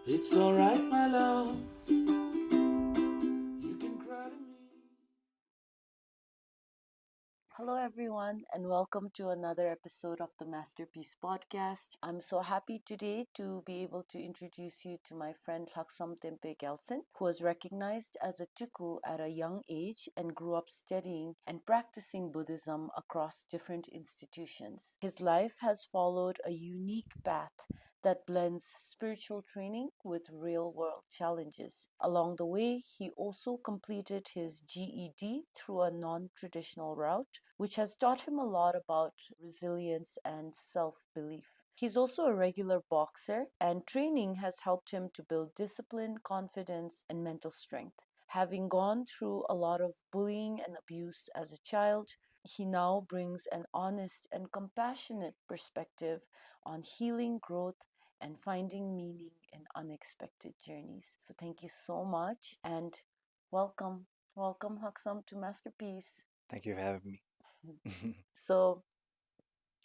It's alright, my love. You can cry to me. Hello, everyone, and welcome to another episode of the Masterpiece podcast. I'm so happy today to be able to introduce you to my friend Lhaksam Tempey Gyeltshen, who was recognized as a Tulku at a young age and grew up studying and practicing Buddhism across different institutions. His life has followed a unique path that blends spiritual training with real world challenges. Along the way, he also completed his GED through a non traditional route, which has taught him a lot about resilience and self belief. He's also a regular boxer, and training has helped him to build discipline, confidence, and mental strength. Having gone through a lot of bullying and abuse as a child, he now brings an honest and compassionate perspective on healing, growth, and finding meaning in unexpected journeys. So, thank you so much and welcome. Welcome, Haksam, to Masterpiece. Thank you for having me. So,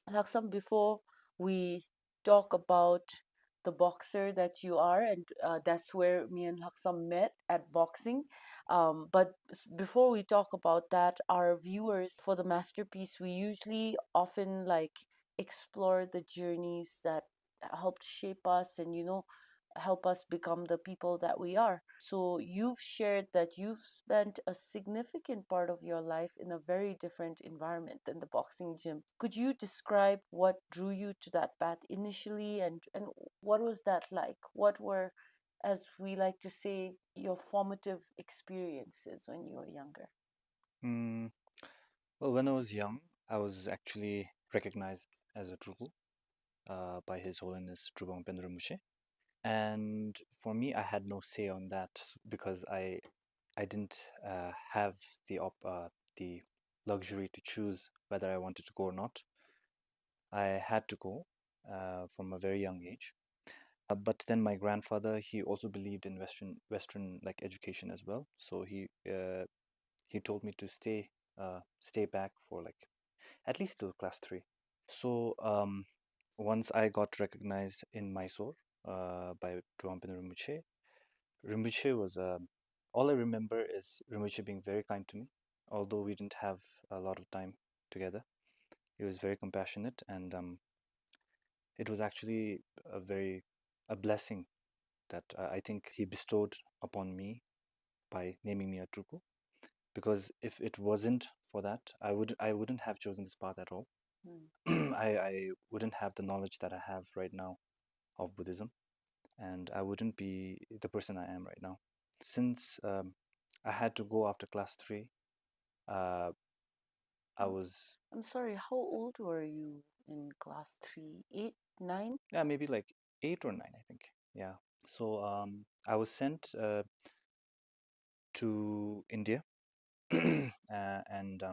Laksam, before we talk about the boxer that you are, and that's where me and Laksam met at boxing. But before we talk about that, our viewers for the masterpiece, we usually often like explore the journeys that helped shape us and help us become the people that we are. So you've shared that you've spent a significant part of your life in a very different environment than the boxing gym. Could you describe what drew you to that path initially, and what was that like? What were, as we like to say, your formative experiences when you were younger? Mm, well, when I was young, I was actually recognized as a Tulku by His Holiness Drubang Rinpoche. And for me, I had no say on that because I didn't have the luxury to choose whether I wanted to go or not. I had to go from a very young age. But then my grandfather, he also believed in Western like education as well. So he told me to stay back for like at least till class 3. So once I got recognized in Mysore by Drumpen Rinpoche, Rinpoche was all I remember is Rinpoche being very kind to me, although we didn't have a lot of time together. He was very compassionate, and it was actually a blessing that I think he bestowed upon me by naming me a Truku. Because if it wasn't for that, I wouldn't have chosen this path at all. Mm. I wouldn't have the knowledge that I have right now of Buddhism, and I wouldn't be the person I am right now. Since I had to go after class 3, uh, I Oh, was, I'm sorry, how old were you in class 3? 8, 9? yeah, maybe like 8 or 9, I think. Yeah. So I was sent to India, and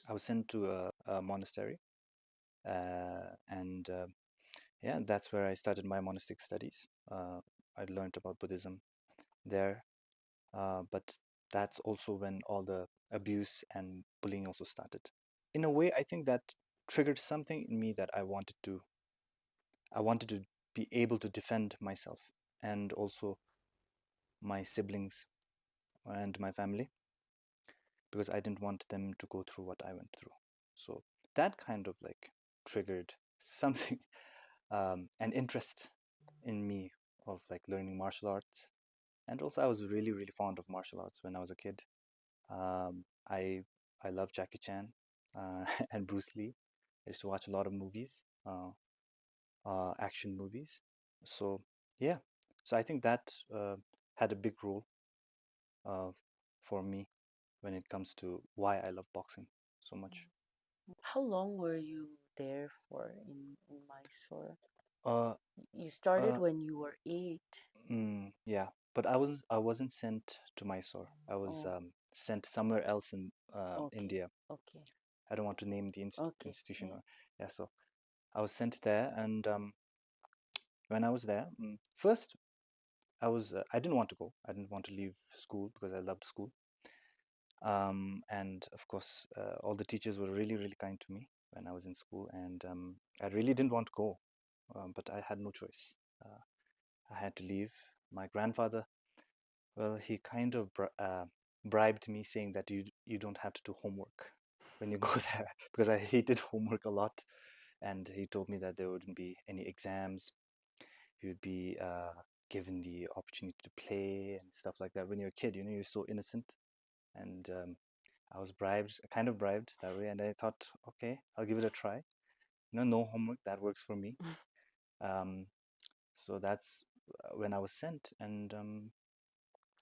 I was sent to a monastery, and yeah, that's where I started my monastic studies. I learned about Buddhism there, but that's also when all the abuse and bullying also started. In a way, I think that triggered something in me that I wanted to be able to defend myself and also my siblings and my family because I didn't want them to go through what I went through. So that kind of like triggered something, an interest in me of like learning martial arts. And also, I was really, really fond of martial arts when I was a kid. Um, I I love Jackie Chan and Bruce Lee. I used to watch a lot of movies, action movies. So yeah, so I think that had a big role uh, for me when it comes to why I love boxing so much. How long were you there for in Mysore? Uh, You started uh, when you were 8. yeah, but I wasn't sent to Mysore. I was Oh, sent somewhere else in okay, India. okay, I don't want to name the okay. institution Yeah. or yeah. So I was sent there, and when I was there, first I didn't want to go. I didn't want to leave school because I loved school. And of course, all the teachers were really, really kind to me when I was in school, and I really didn't want to go. but I had no choice. I had to leave. My grandfather, well, he kind of bribed me, saying that you don't have to do homework when you go there, because I hated homework a lot, and he told me that there wouldn't be any exams. You would be given the opportunity to play and stuff like that. When you're a kid, you're so innocent, and I was bribed, kind of bribed that way, and I thought, okay, I'll give it a try. No homework, that works for me. Um, so that's when I was sent, and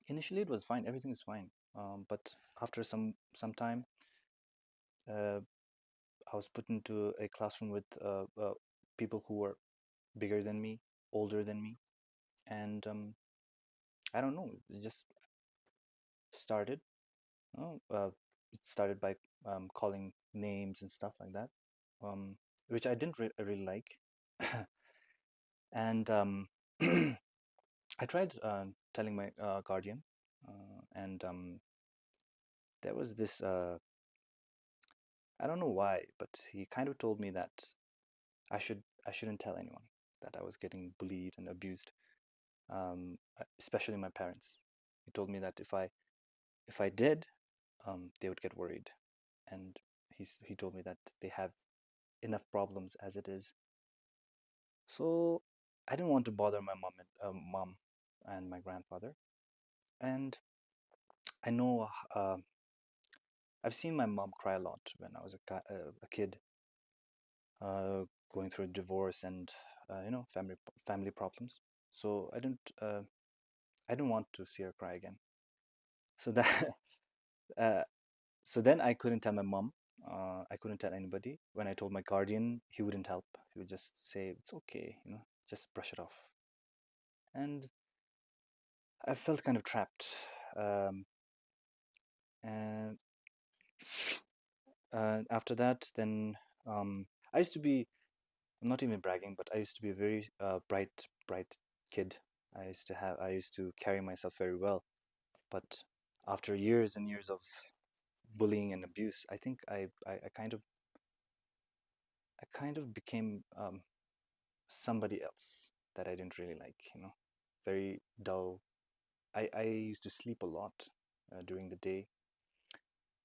initially it was fine, everything was fine. But after some time, uh, I was put into a classroom with people who were bigger than me, older than me, and I don't know, it just started. Oh, it started by calling names and stuff like that, um, which I didn't really like. And I tried telling my guardian, and there was this, I don't know why, but he kind of told me that I shouldn't tell anyone that I was getting bullied and abused, especially my parents. He told me that if I did, they would get worried, and he told me that they have enough problems as it is. So I didn't want to bother my mom and my grandfather, and I know I've seen my mom cry a lot when I was a kid, uh, going through a divorce and family problems. So I didn't want to see her cry again. So that uh, so then I couldn't tell my mom. I couldn't tell anybody. When I told my guardian, he wouldn't help. He would just say it's okay, just brush it off. And I felt kind of trapped. Um, and after that, then I used to be, I'm not even bragging, but I used to be a very bright kid. I used to carry myself very well. But after years and years of bullying and abuse, I think I kind of became somebody else that I didn't really like, very dull. I used to sleep a lot during the day.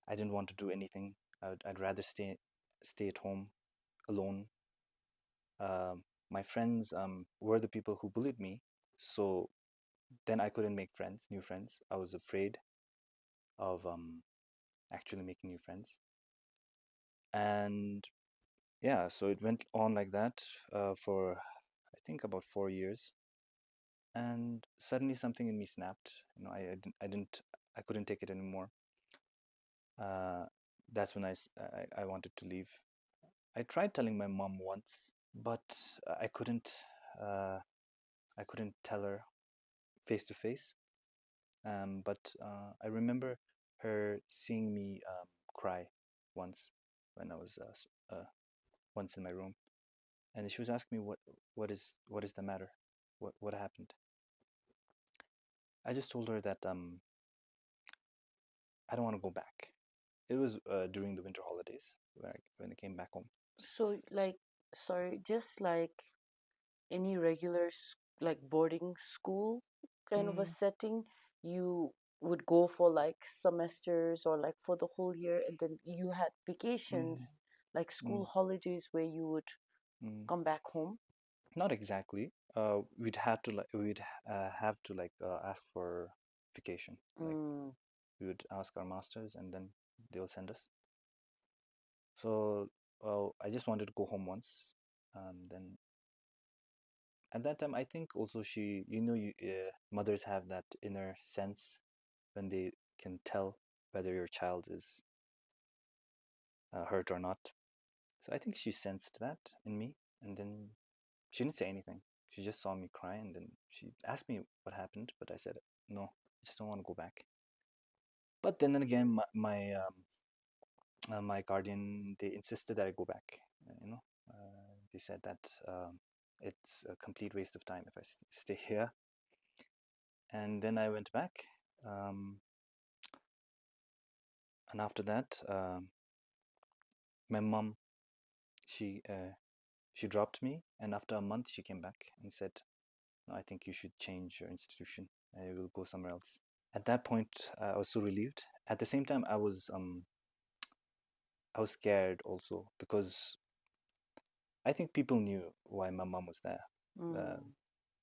I didn't want to do anything. I'd rather stay at home alone. My friends were the people who bullied me, so then I couldn't make friends, new friends. I was afraid of actually making new friends, and yeah, so it went on like that for I think about 4 years, and suddenly something in me snapped. I couldn't take it anymore. Uh, that's when I wanted to leave. I tried telling my mom once, but Uh, I couldn't tell her face to face. But I remember her seeing me cry once when I was once in my room, and she was asking me what is the matter, what happened. I just told her that I don't want to go back. It was during the winter holidays when I came back home. So, like, sorry, just like any regular, like boarding school kind of a Mm, setting, you would go for like semesters or like for the whole year, and then you had mm, vacations, like school mm, holidays where you would mm. come back home. Not exactly. We'd have to ask for vacation. Like Mm. we would ask our masters, and then they'll send us. So, well, I just wanted to go home once. Then at that time, I think also mothers have that inner sense when they can tell whether your child is hurt or not. So I think she sensed that in me, and then she didn't say anything. She just saw me cry, and then she asked me what happened, but I said no, I just don't want to go back. But then again, my guardian, they insisted that I go back. They said that it's a complete waste of time if I stay here. And then I went back, um, and after that, my mom, she She dropped me, and after a month, she came back and said, "No, I think you should change your institution. I will go somewhere else." At that point, I was so relieved. At the same time, I was scared also because I think people knew why my mom was there. The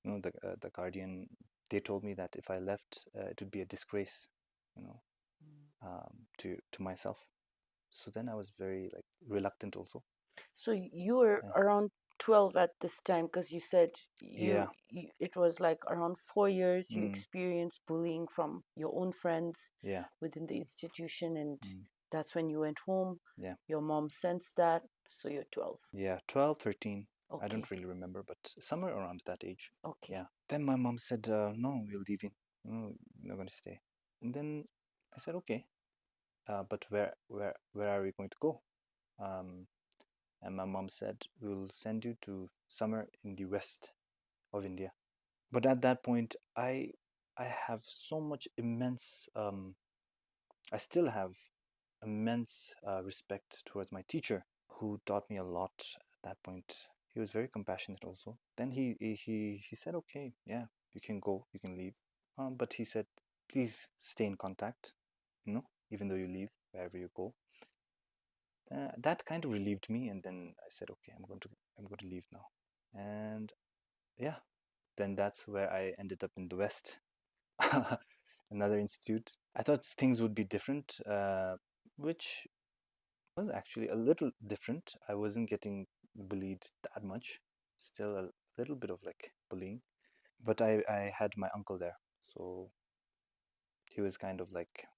Mm. the guardian, they told me that if I left, it would be a disgrace, you know, to myself. So then I was very like reluctant also. So you were Yeah. around 12 at this time, because you said Yeah. it was like around 4 years you Mm. experienced bullying from your own friends Yeah. within the institution, and Mm. that's when you went home. Yeah. Your mom sensed that, so you're 12. Yeah. 12, 13. I Okay. don't really remember, but somewhere around that age. Okay. Yeah. Then my mom said, "No, you're leaving. No, you're not going to stay." And then I said, "Okay, but where are we going to go?" And my mom said, "We'll send you to somewhere in the west of India." But at that point, I have so much immense I still have immense respect towards my teacher who taught me a lot at that point. He was very compassionate also. Then he said, "Okay, yeah, you can go, you can leave." But he said, "Please stay in contact, even though you leave, wherever you go." That kind of relieved me, and then I said, "Okay, I'm going to leave now." And yeah, then that's where I ended up in the West, another institute. I thought things would be different, which was actually a little different. I wasn't getting bullied that much, still a little bit of like bullying, but I had my uncle there, so he was kind of like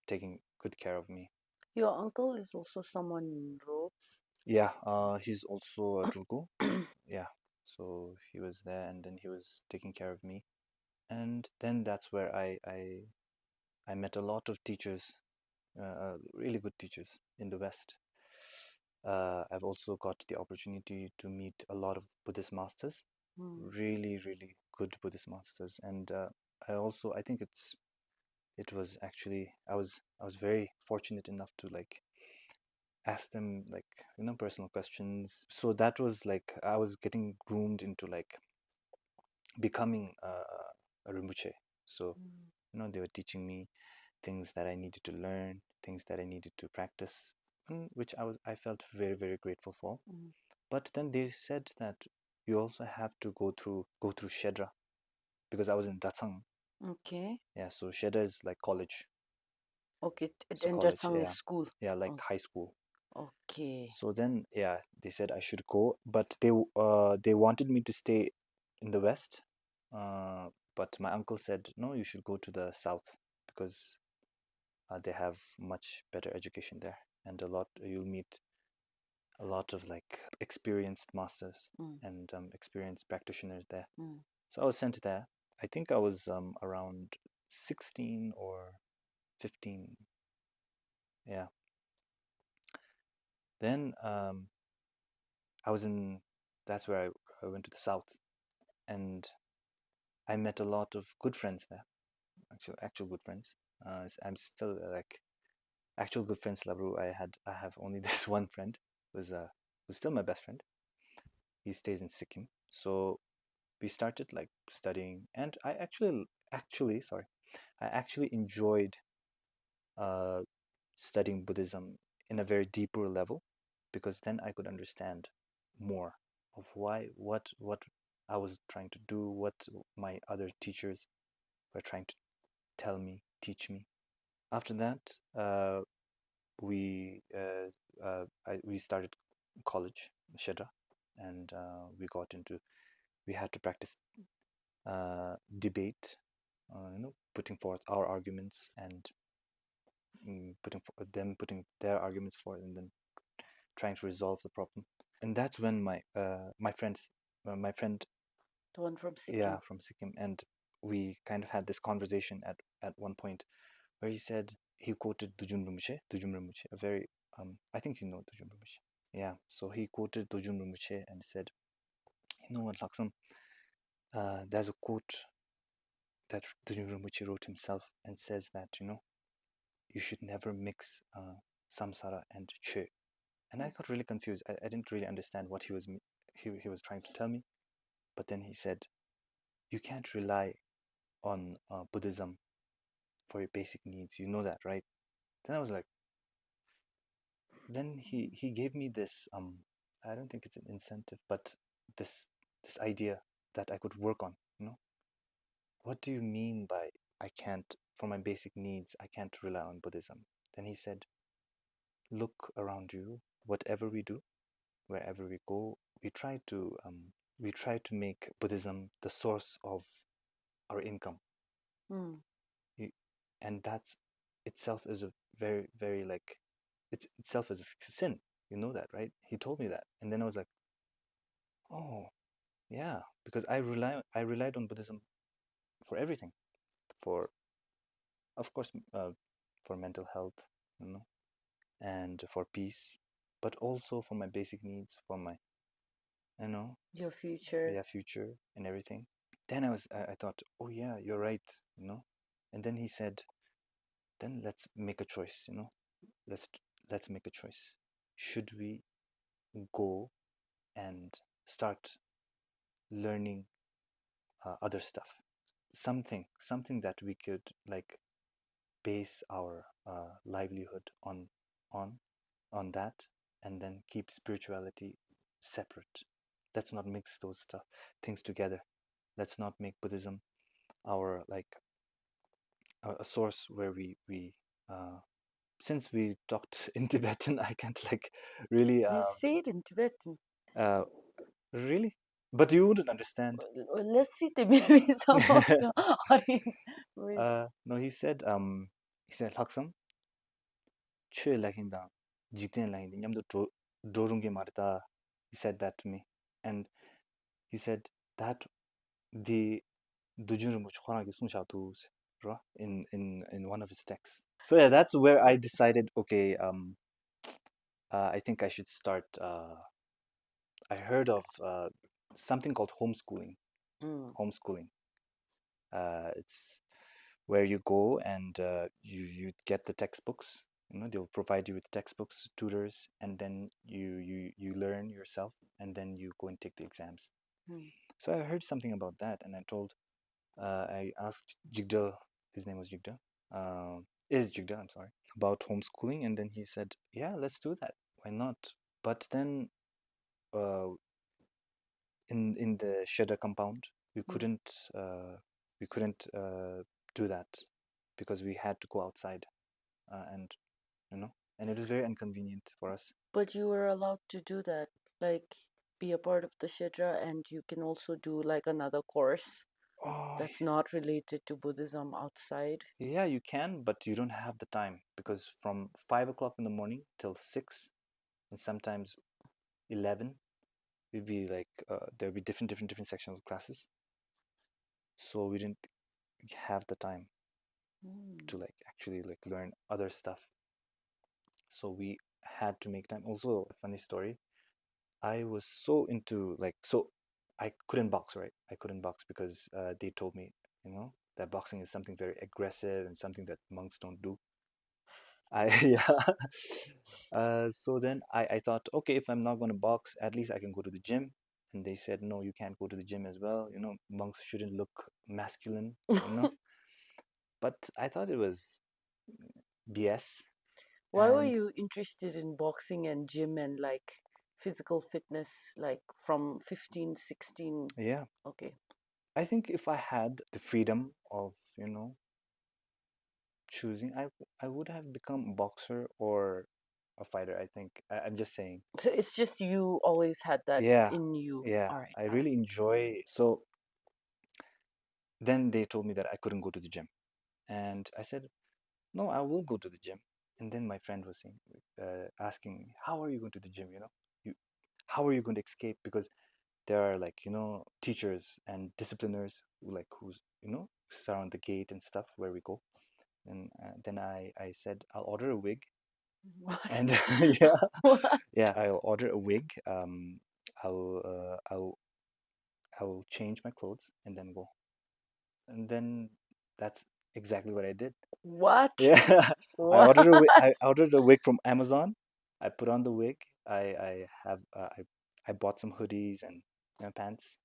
taking good care of me. Your uncle is also someone in robes. Yeah, he's also a Tulku. Yeah, so he was there, and then he was taking care of me, and then that's where I met a lot of teachers, really good teachers in the West. I've also got the opportunity to meet a lot of Buddhist masters, really, really good Buddhist masters, and I think it was actually I was very fortunate enough to like ask them like personal questions. So that was like I was getting groomed into like becoming a Rinpoche. So they were teaching me things that I needed to learn, things that I needed to practice, which I felt very, very grateful for. But then they said that you also have to go through Shedra, because I was in Datsang. Okay. Yeah, so Shedra is like college. Okay. So And college, Jasang is yeah. school. Yeah, like Oh, high school. okay. So then, yeah, they said I should go, but they wanted me to stay in the West. But my uncle said, "No, you should go to the South, because they have much better education there, and you'll meet a lot of like experienced masters and experienced practitioners there." So I was sent there. I think I was around 16 or 15. Yeah. Then I was in. That's where I went to the south, and I met a lot of good friends there. Actual good friends. I'm still like actual good friends. Labru. I have only this one friend who's still my best friend. He stays in Sikkim. So we started like studying, and I actually enjoyed uh, studying Buddhism in a very deeper level, because then I could understand more of what I was trying to do, what my other teachers were trying to tell me, teach me. After that, we started college, Shedra, and we had to practice debate, putting forth our arguments, and putting their arguments forth, and then trying to resolve the problem. And that's when my friend, The one from Sikkim. yeah, from Sikkim, and we kind of had this conversation at one point where he said he quoted Dujum Rinpoche, a very I think you know Dujum Rinpoche. Yeah, so he quoted Dujum Rinpoche and said, "You know what, Laksam? There's a quote that Dujum Rinpoche wrote himself, and says that you should never mix samsara and che, And I got really confused. I didn't really understand what he was trying to tell me. But then he said, you can't rely on Buddhism for your basic needs. You know that, right? Then I was like, then he gave me this I don't think it's an incentive, but this this idea that I could work on. What do you mean by I can't, for my basic needs, I can't rely on Buddhism? Then he said, look around you. Whatever we do, wherever we go, we try to make Buddhism the source of our income. Mm. You, and that's itself is a very, very like, it's itself is a sin. You know that, right? He told me that. And then I was like, oh, yeah, because I relied on Buddhism for everything, for, of course, for mental health, you know, and for peace, but also for my basic needs, for my, Your future. yeah, future and everything. Then I thought, oh yeah, you're right, And then he said, then let's make a choice, Let's let's make a choice. Should we go and start learning other stuff? Something that we could like base our livelihood on on that, and then keep spirituality separate. Let's not mix those things together. Let's not make Buddhism our like a source where we since we talked in Tibetan, I can't like really You say it in Tibetan. really, but you wouldn't understand. Well, let's see the maybe some of the audience was. No, he said Lhaksam chue lahinda jiten lahinda nyamdo dorunge marta. He said that to me, and he said that the dujunrumuch khorang sungsha tus in one of his texts. So yeah, that's where I decided, okay, I think I should start. I heard of something called homeschooling. Homeschooling. It's where you go and you get the textbooks. They'll provide you with textbooks, tutors, and then you learn yourself, and then you go and take the exams. So I heard something about that, and I asked Jigdal, his name was Jigdal, is Jigdal, I'm sorry, about homeschooling, and then he said, yeah, let's do that. Why not? But then in the Shedder compound, we couldn't do that because we had to go outside, and and it was very inconvenient for us. But you were allowed to do that, like be a part of the Shedra, and you can also do like another course that's not related to Buddhism outside. Yeah, you can, but you don't have the time, because from 5 o'clock in the morning till 6, and sometimes 11, we'd be like there'd be different sections of classes, so we didn't have the time to like actually like learn other stuff. So we had to make time. Also, a funny story, I was so into like, so I couldn't box, right? I couldn't box because they told me, that boxing is something very aggressive and something that monks don't do. Yeah. So then I thought, okay, if I'm not going to box, at least I can go to the gym. And they said, no, you can't go to the gym as well. Monks shouldn't look masculine, But I thought it was BS. Why were you interested in boxing and gym and like physical fitness, like from 15, 16? Yeah. Okay. I think if I had the freedom of, choosing, I would have become a boxer or a fighter, I think. I'm just saying. So it's just you always had that Yeah. in you. Yeah. All right. I really enjoy. So then they told me that I couldn't go to the gym. And I said, no, I will go to the gym. And then my friend was saying, asking me, how are you going to the gym? How are you going to escape? Because there are like, teachers and discipliners who's, surround the gate and stuff where we go. And then I said, I'll order a wig. What? And yeah, What? yeah, I'll order a wig. I'll change my clothes and then go. And then that's exactly what I did. What? Yeah, What? I ordered a wig from Amazon. I put on the wig, I have I bought some hoodies and pants,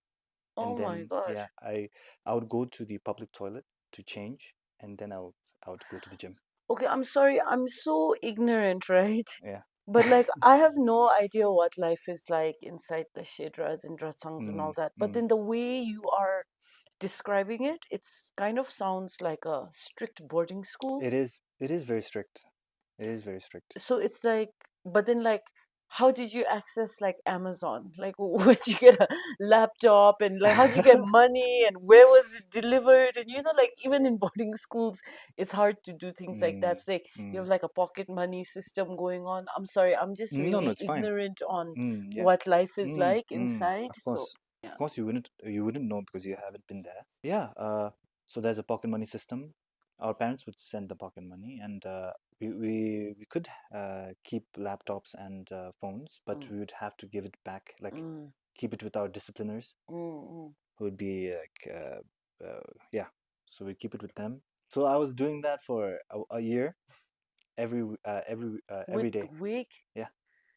Oh and my then gosh. I would go to the public toilet to change, and then I would go to the gym. Okay, I'm sorry, I'm so ignorant, right? Yeah. But like, I have no idea what life is like inside the shedras and dratsangs and all Mm, that. But mm. then the way you are describing it, it's kind of sounds like a strict boarding school. It is. It is very strict. It is very strict. So it's like, but then like, how did you access like Amazon? Like, where did you get a laptop and like, how did you get money and where was it delivered? And you know, like even in boarding schools, it's hard to do things like that. Mm, So like, you mm. have like a pocket money system going on. I'm sorry, I'm just No, no, really it's fine. ignorant on Yeah. what life is like Mm. inside. So Of yeah. course, you wouldn't know because you haven't been there. Yeah. So there's a pocket money system. Our parents would send the pocket money, and we could keep laptops and phones, but Mm, we would have to give it back, like mm, keep it with our discipliners, mm, who would be like yeah. So we keep it with them. So I was doing that for a year, With every day. wig? Yeah.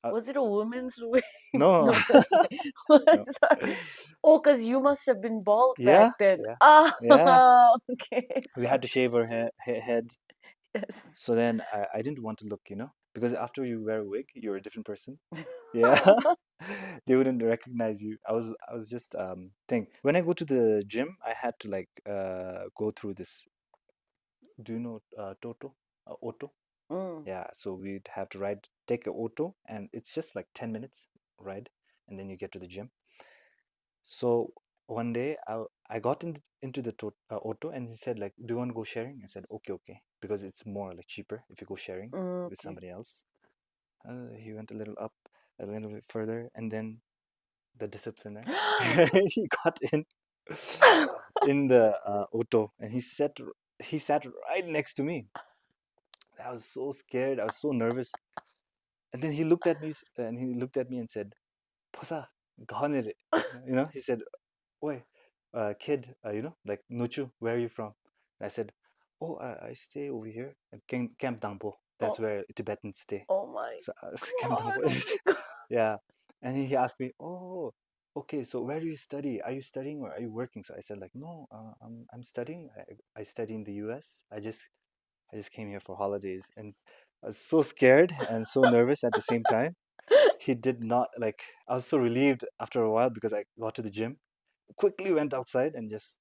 Uh, Was it a woman's wig? no, No, that's no. sorry. Oh, because you must have been bald back Yeah, then. yeah, Ah, yeah. okay. We So, had to shave our head. yes. So then I didn't want to look, because after you wear a wig, you're a different person. Yeah. They wouldn't recognize you. I was just thing. When I go to the gym, I had to like go through this. Do you know Toto? Auto? Mm, Yeah, so we'd have to take a auto, and it's just like 10 minutes ride, and then you get to the gym. So one day I got into the auto, and he said like, "Do you want to go sharing?" I said, "Okay, okay," because it's more like cheaper if you go sharing with okay. somebody else. He went a little up, a little bit further, and then the discipliner he got in the auto, and he sat right next to me. I was so scared. I was so nervous. And then he looked at me, and said, "Posa, ganere." He said, "Oi, kid, like Nuchu, where are you from?" And I said, "Oh, I stay over here at Camp Dangpo. That's Oh, where Tibetans stay." oh my So I was Camp God. Dangpo. Oh my God. Yeah. And he asked me, "Oh, okay. So where do you study? Are you studying or are you working?" So I said, like, "No, I'm studying. I study in the U.S. I just came here for holidays." And I was so scared and so nervous at the same time. He did not like. I was so relieved after a while because I got to the gym, quickly went outside and just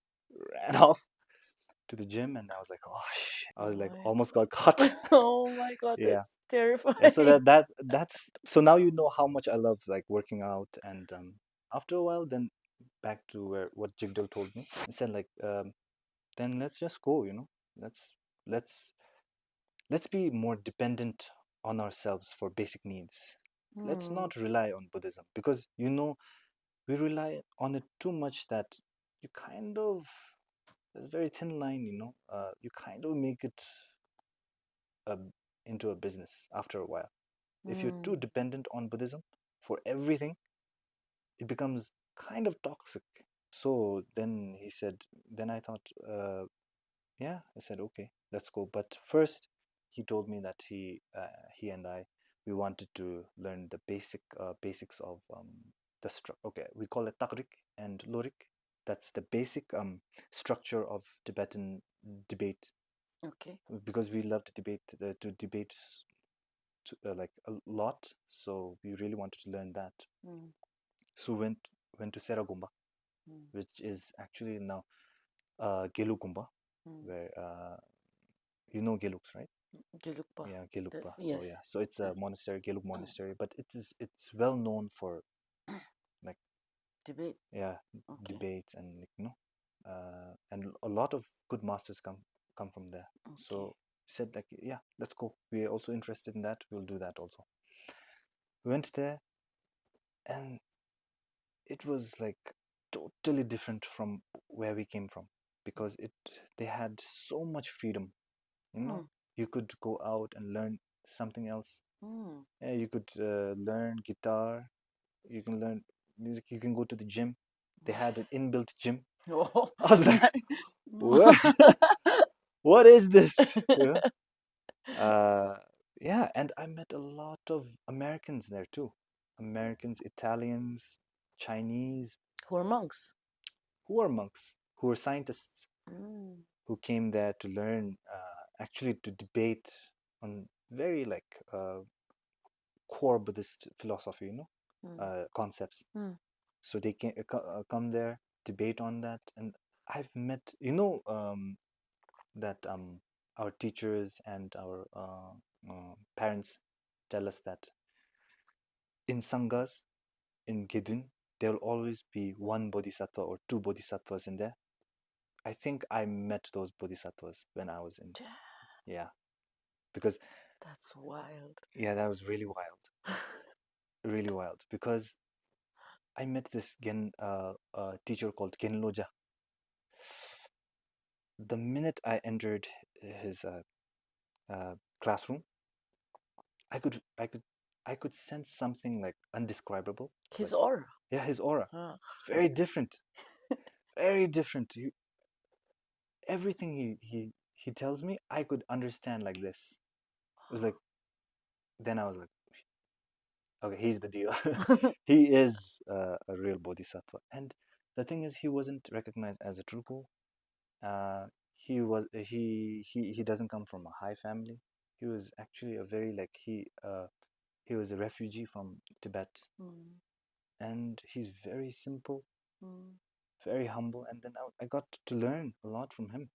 ran off to the gym, and I was like, oh shit. I was Oh like my almost got caught. Oh my God, Yeah. that's Yeah, so terrifying. that's so now you know how much I love like working out, and after a while, then back to what Jigdal told me. He said like then let's just go, let's let's let's be more dependent on ourselves for basic needs. Let's Mm, not rely on Buddhism, because we rely on it too much that you kind of, there's a very thin line, you kind of make it a, into a business after a while. If you're too mm, dependent on Buddhism for everything, it becomes kind of toxic. So then he said, then I thought, yeah, I said, okay, let's go. But first, he told me that he and I, we wanted to learn the basics of okay, we call it takrik and lorik. That's the basic structure of Tibetan debate, okay. because we love to debate like a lot. So we really wanted to learn that. Mm, So went to Seragumba, mm, which is actually now Gelugumba, mm. where you know Geluks, right? Gelugpa. Yeah, Gelugpa. So yeah, Yes. so it's a monastery, Gelug monastery, but it's well known for like, Debate. yeah, Okay. debates, and and a lot of good masters come from there. Okay. So said like, yeah, let's go. We're also interested in that. We'll do that also. We went there, and it was like totally different from where we came from, because they had so much freedom. Mm, You could go out and learn something else. mm. Yeah, you could learn guitar. You can learn music. You can go to the gym. They had an inbuilt gym. Oh, I was like, what? What is this? Uh, yeah, and I met a lot of Americans there too. Americans, Italians, Chinese, Who are monks. who are monks, who are scientists, Mm. who came there to learn, actually to debate on very like core Buddhist philosophy, Mm. concepts. Mm. So they can come there, debate on that, and I've met, that our teachers and our parents tell us that in sanghas, in Gedun, there will always be one bodhisattva or two bodhisattvas in there. I think I met those bodhisattvas when I was in, yeah, because That's wild. yeah, that was really wild, because I met this teacher called Genloja. The minute I entered his classroom, I could I could I could sense something like undescribable. His Like, aura. yeah, his aura, Ah. very different, very different. Everything he tells me, I could understand like this. It was like, then I was like, okay, he's the deal. He is a real bodhisattva. And the thing is, he wasn't recognized as a Tulku. He doesn't come from a high family. He was actually a very like he was a refugee from Tibet, Mm. and he's very simple, Mm. very humble. And then I got to learn a lot from him.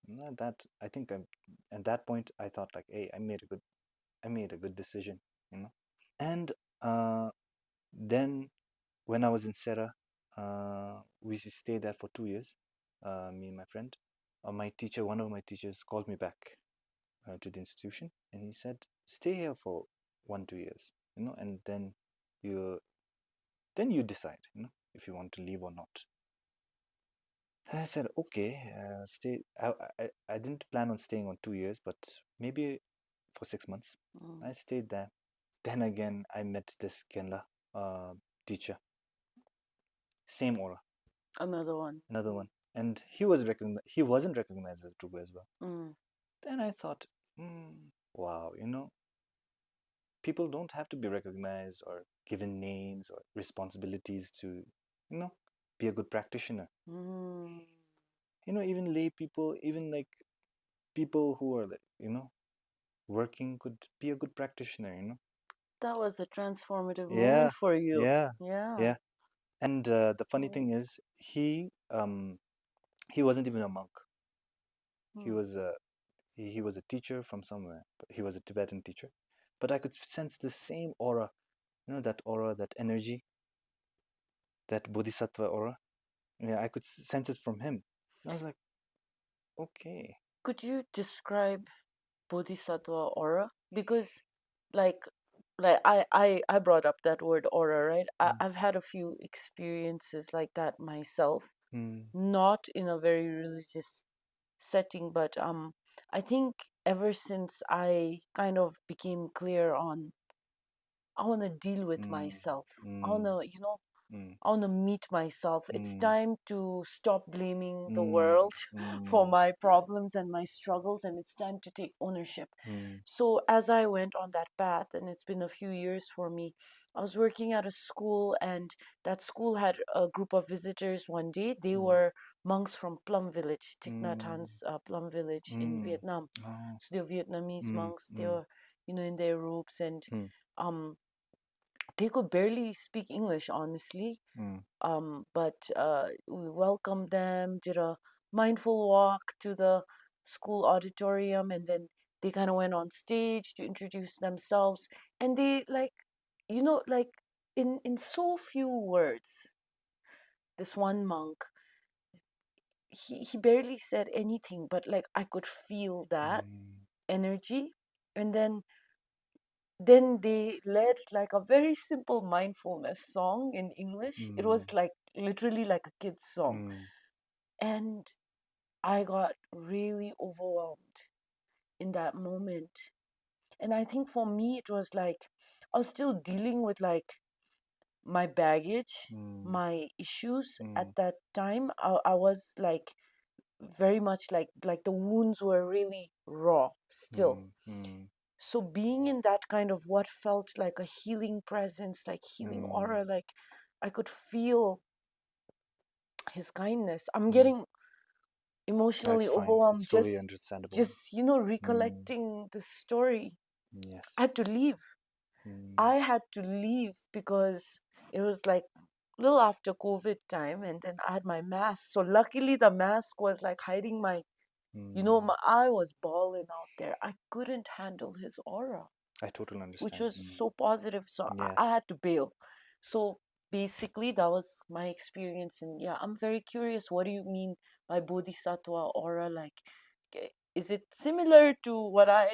And that I think at that point I thought like, hey, I made a good decision, you know. And then when I was in Sera, we stayed there for 2 years. Me and my friend. One of my teachers, called me back to the institution, and he said, "Stay here for 1 2 years, and then you decide, if you want to leave or not." And I said, "Okay, stay." I didn't plan on staying on 2 years, but maybe for 6 months. Mm. I stayed there. Then again, I met this Genla teacher. Same aura, Another one. another one, and he wasn't recognized as a Trubu as well. Mm. Then I thought, wow, people don't have to be recognized or given names or responsibilities to, be a good practitioner. Mm. Even lay people, even like people who are like, working could be a good practitioner. That was a transformative Yeah, moment for you. yeah, Yeah. yeah. And the funny thing is, he wasn't even a monk. He Mm. was he was a teacher from somewhere, but he was a Tibetan teacher. But I could sense the same aura, that aura, that energy, that bodhisattva aura. Yeah, I could sense it from him. And I was like, okay. Could you describe bodhisattva aura? Because like I brought up that word aura, right? I've had a few experiences like that myself, Mm, not in a very religious setting, but I think ever since I kind of became clear on I want to deal with mm, myself. I want mm, to, mm, I want to meet myself. It's mm, time to stop blaming the mm, world for mm, my problems and my struggles, and it's time to take ownership. mm, So, as I went on that path, and it's been a few years for me, I was working at a school, and that school had a group of visitors one day. They mm, were monks from Plum Village, Thich Nhat mm, Hanh's Plum Village in mm. Vietnam. Oh, So, they're Vietnamese mm, monks. They mm, were, in their robes, and mm, um, they could barely speak English, honestly. mm, But we welcomed them, did a mindful walk to the school auditorium, and then they kind of went on stage to introduce themselves. And they like in so few words, this one monk, he barely said anything, but like I could feel that mm, energy. And then they led like a very simple mindfulness song in English. It was mm, like literally like a kid's song. mm, And I got really overwhelmed in that moment. And I think for me, it was like I was still dealing with like my baggage, mm, my issues at mm, that time. I was like very much like the wounds were really raw still. mm, mm. So being in that kind of what felt like a healing presence, like healing aura, like I could feel his kindness. I'm getting No, it's emotionally fine. overwhelmed It's totally just understandable. just recollecting the story. Yes. I had to leave. I had to leave because it was like a little after COVID time, and then I had my mask. So luckily the mask was like hiding my, I was bawling out there. I couldn't handle his aura, I totally which understand. was so positive. So I Yes. had to bail. So basically, that was my experience. And yeah, I'm very curious. What do you mean by bodhisattva aura? Like, is it similar to what I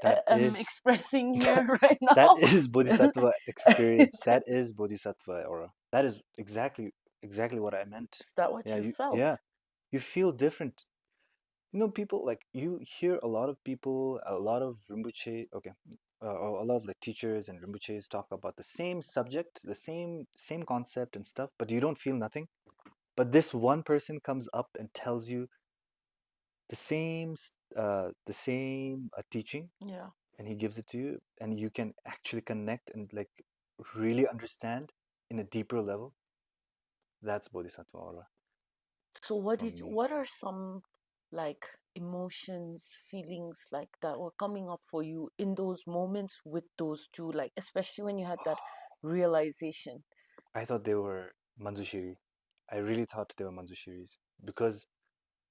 That am is expressing here right that now? is bodhisattva experience. Is That is bodhisattva aura. That is exactly what I meant. that what Yeah, you you felt? yeah, you feel different. People like you hear a lot of people, a lot of Rinpoche, okay, a lot of like teachers and Rinpoches talk about the same subject, the same concept and stuff, but you don't feel nothing. But this one person comes up and tells you the same teaching, Yeah. and he gives it to you, and you can actually connect and like really understand in a deeper level. That's bodhisattva aura So for me. what are some like emotions, feelings like that were coming up for you in those moments with those two, like especially when you had that realization? I thought they were manzushiri. I really thought they were manzushiris because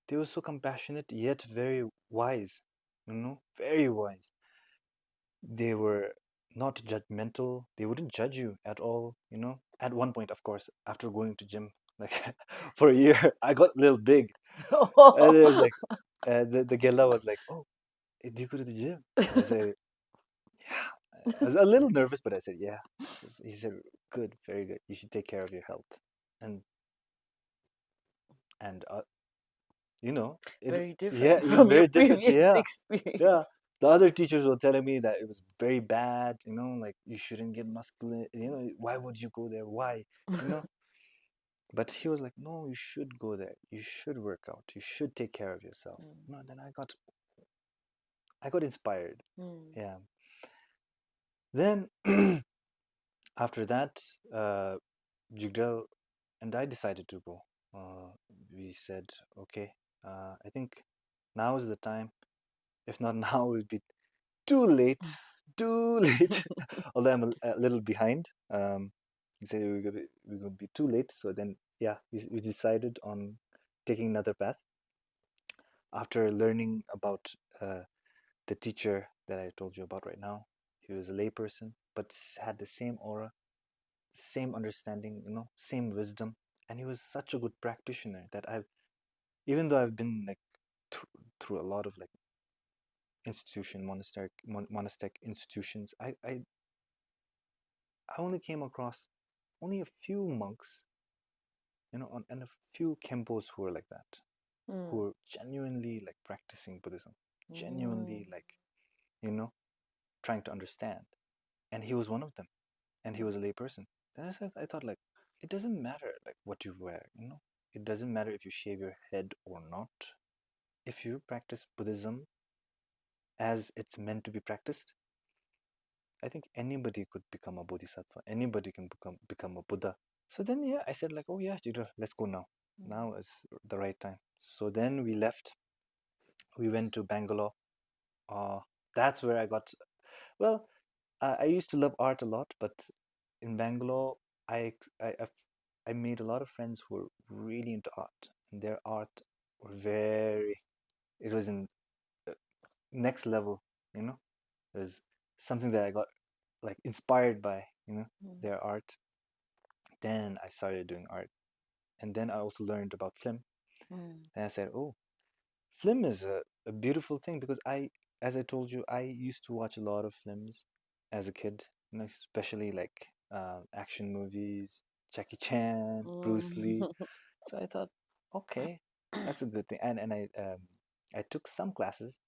they were so compassionate yet very wise, very wise. They were not judgmental. They wouldn't judge you at all. At one point, of course, after going to gym like for a year, I got a little big. And it was like, the Gela was like, "Oh, do you go to the gym?" And I said, "Yeah." I was a little nervous, but I said, "Yeah." He said, "Good, very good. You should take care of your health." And and Very yeah, different it was from your very different. previous Yeah, yeah. experience. The other teachers were telling me that it was very bad. Like you shouldn't get masculine. Why would you go there? Why? You know. But he was like, no, you should go there. You should work out. You should take care of yourself. No, then I got inspired. Mm. Yeah. Then after that, Jigdal and I decided to go. We said, okay, I think now is the time. If not now, it would be too late. Too late. Although I'm a little behind. He said we're gonna be too late. So then, yeah, we decided on taking another path after learning about the teacher that I told you about right now. He was a layperson, but had the same aura, same understanding, same wisdom, and he was such a good practitioner that even though I've been like through a lot of like monastic institutions, I only came across only a few monks, and a few kempos who were like that, who Mm. were genuinely like practicing Buddhism, Mm. genuinely like, you know, trying to understand. And he was one of them, and he was a layperson. Then I thought like, it doesn't matter like what you wear. It doesn't matter if you shave your head or not. If you practice Buddhism as it's meant to be practiced, I think anybody could become a bodhisattva. Anybody can become a Buddha. So then, yeah, I said like, oh yeah, Jidra, let's go now. Now is the right time. So then we left. We went to Bangalore. Uh, that's where I got. Well, I used to love art a lot, but in Bangalore, I I I've- I made a lot of friends who were really into art, and their art were very. It was in next level. It was something that I got like inspired by. Mm. Their art. Then I started doing art, and then I also learned about film. Mm. And I said, oh, film is a beautiful thing because as I told you, I used to watch a lot of films as a kid, especially like action movies, Jackie Chan, Bruce Lee. Mm. So I thought, okay, that's a good thing. And I took some classes,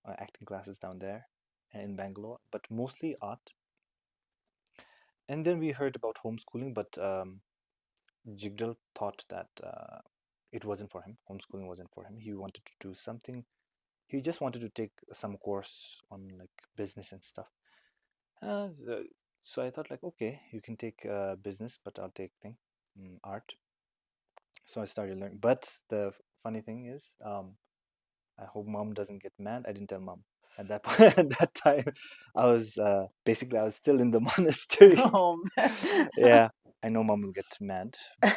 acting classes down there in Bangalore, but mostly art. And then we heard about homeschooling, but Jigdal thought that it wasn't for him. Homeschooling wasn't for him. He wanted to do something. he just wanted to take some course on like business and stuff. So I thought like, okay, you can take business, but I'll take art. So I started learning. But the funny thing is, I hope mom doesn't get mad. I didn't tell mom at that point. At that time, I was basically I was still in the monastery. Oh, Yeah, I know mom will get mad, but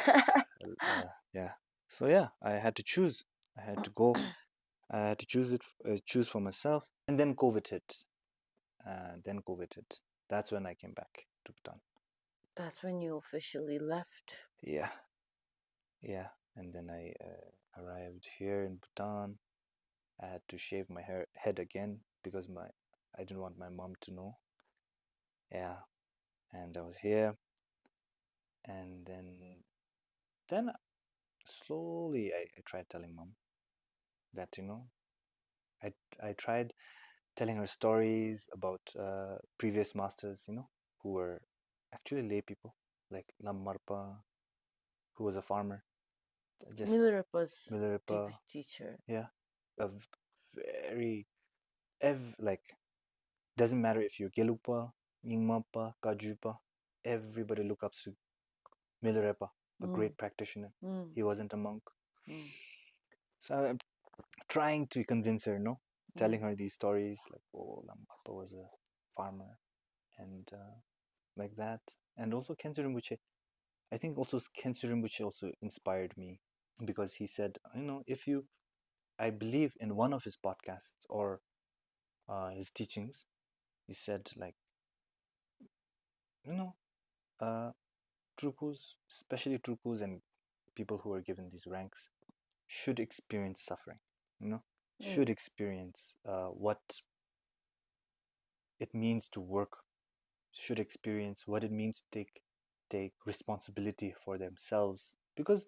yeah. So yeah, I had to choose. I had to go. I had to choose for myself, and then COVID hit. Then COVID hit. That's when I came back to Bhutan. That's when you officially left. Yeah, yeah. And then I arrived here in Bhutan. I had to shave my head again because I didn't want my mom to know. Yeah, and I was here, and then slowly I tried telling mom that I tried telling her stories about previous masters, who were actually lay people, like Lammarpa, who was a farmer, just Milarepa's Milarepa, teacher. yeah, a very like doesn't matter if you're Gelupa, Nyingmapa, Kajupa, everybody look up to Milarepa, a great practitioner. He wasn't a monk. So I'm trying to convince her, telling her these stories like, oh, Lammarpa was a farmer and like that. And also Khenzo Rinpoche, I think also Khenzo Rinpoche also inspired me because he said, I believe in one of his podcasts or his teachings, he said like, uh, Trukus, especially Trukus and people who are given these ranks, should experience suffering, should experience what it means to work, should experience what it means to take responsibility for themselves. Because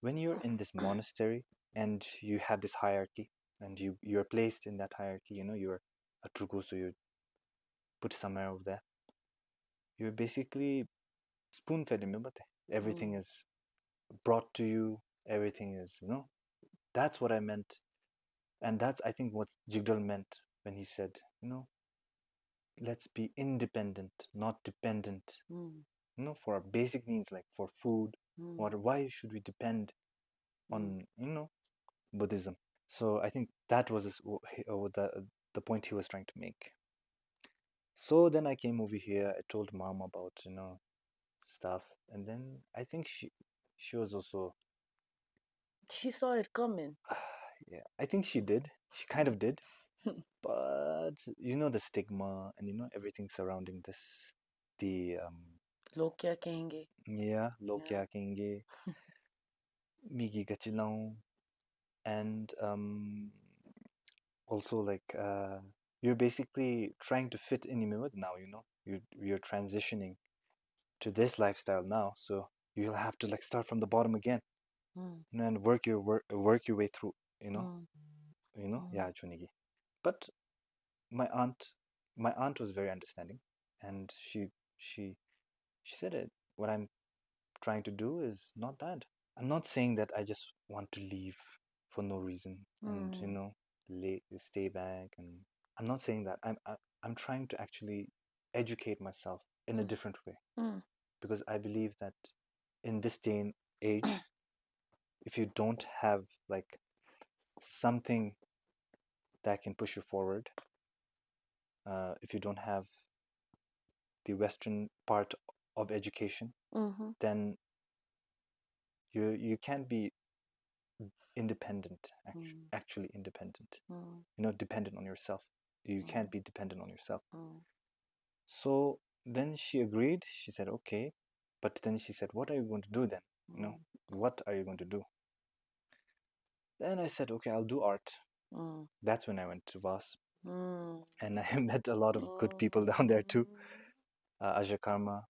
when you're in this monastery and you have this hierarchy and you're placed in that hierarchy, you're a Truku, so you're put somewhere over there. You're basically spoon-fed, everything is brought to you, everything is, that's what I meant. And that's, I think, what Jigdal meant when he said, let's be independent, not dependent, for our basic needs, like for food, water. Why should we depend on, Buddhism? So I think that was the point he was trying to make. So then I came over here, I told mom about, stuff. And then I think she was also, She saw it coming. yeah, I think she did. She kind of did. But the stigma and everything surrounding this, the Lokya kenge. yeah, lokya kenge, migi gachilang, and also like you're basically trying to fit in Imimud now. You're transitioning to this lifestyle now, so you'll have to like start from the bottom again, and work your way through. Yeah, Chunigi. But my aunt was very understanding, and she said it. What I'm trying to do is not bad. I'm not saying that I just want to leave for no reason and stay back, and I'm not saying that. I'm trying to actually educate myself in a different way because I believe that in this day and age, if you don't have like something that can push you forward, if you don't have the Western part of education, then you can't be independent, actually independent, dependent on yourself. You can't be dependent on yourself. So then she agreed. She said, okay. But then she said, what are you going to do then? What are you going to do? Then I said, okay, I'll do art. That's when I went to Vas. And I met a lot of good people down there too. Ajakarma.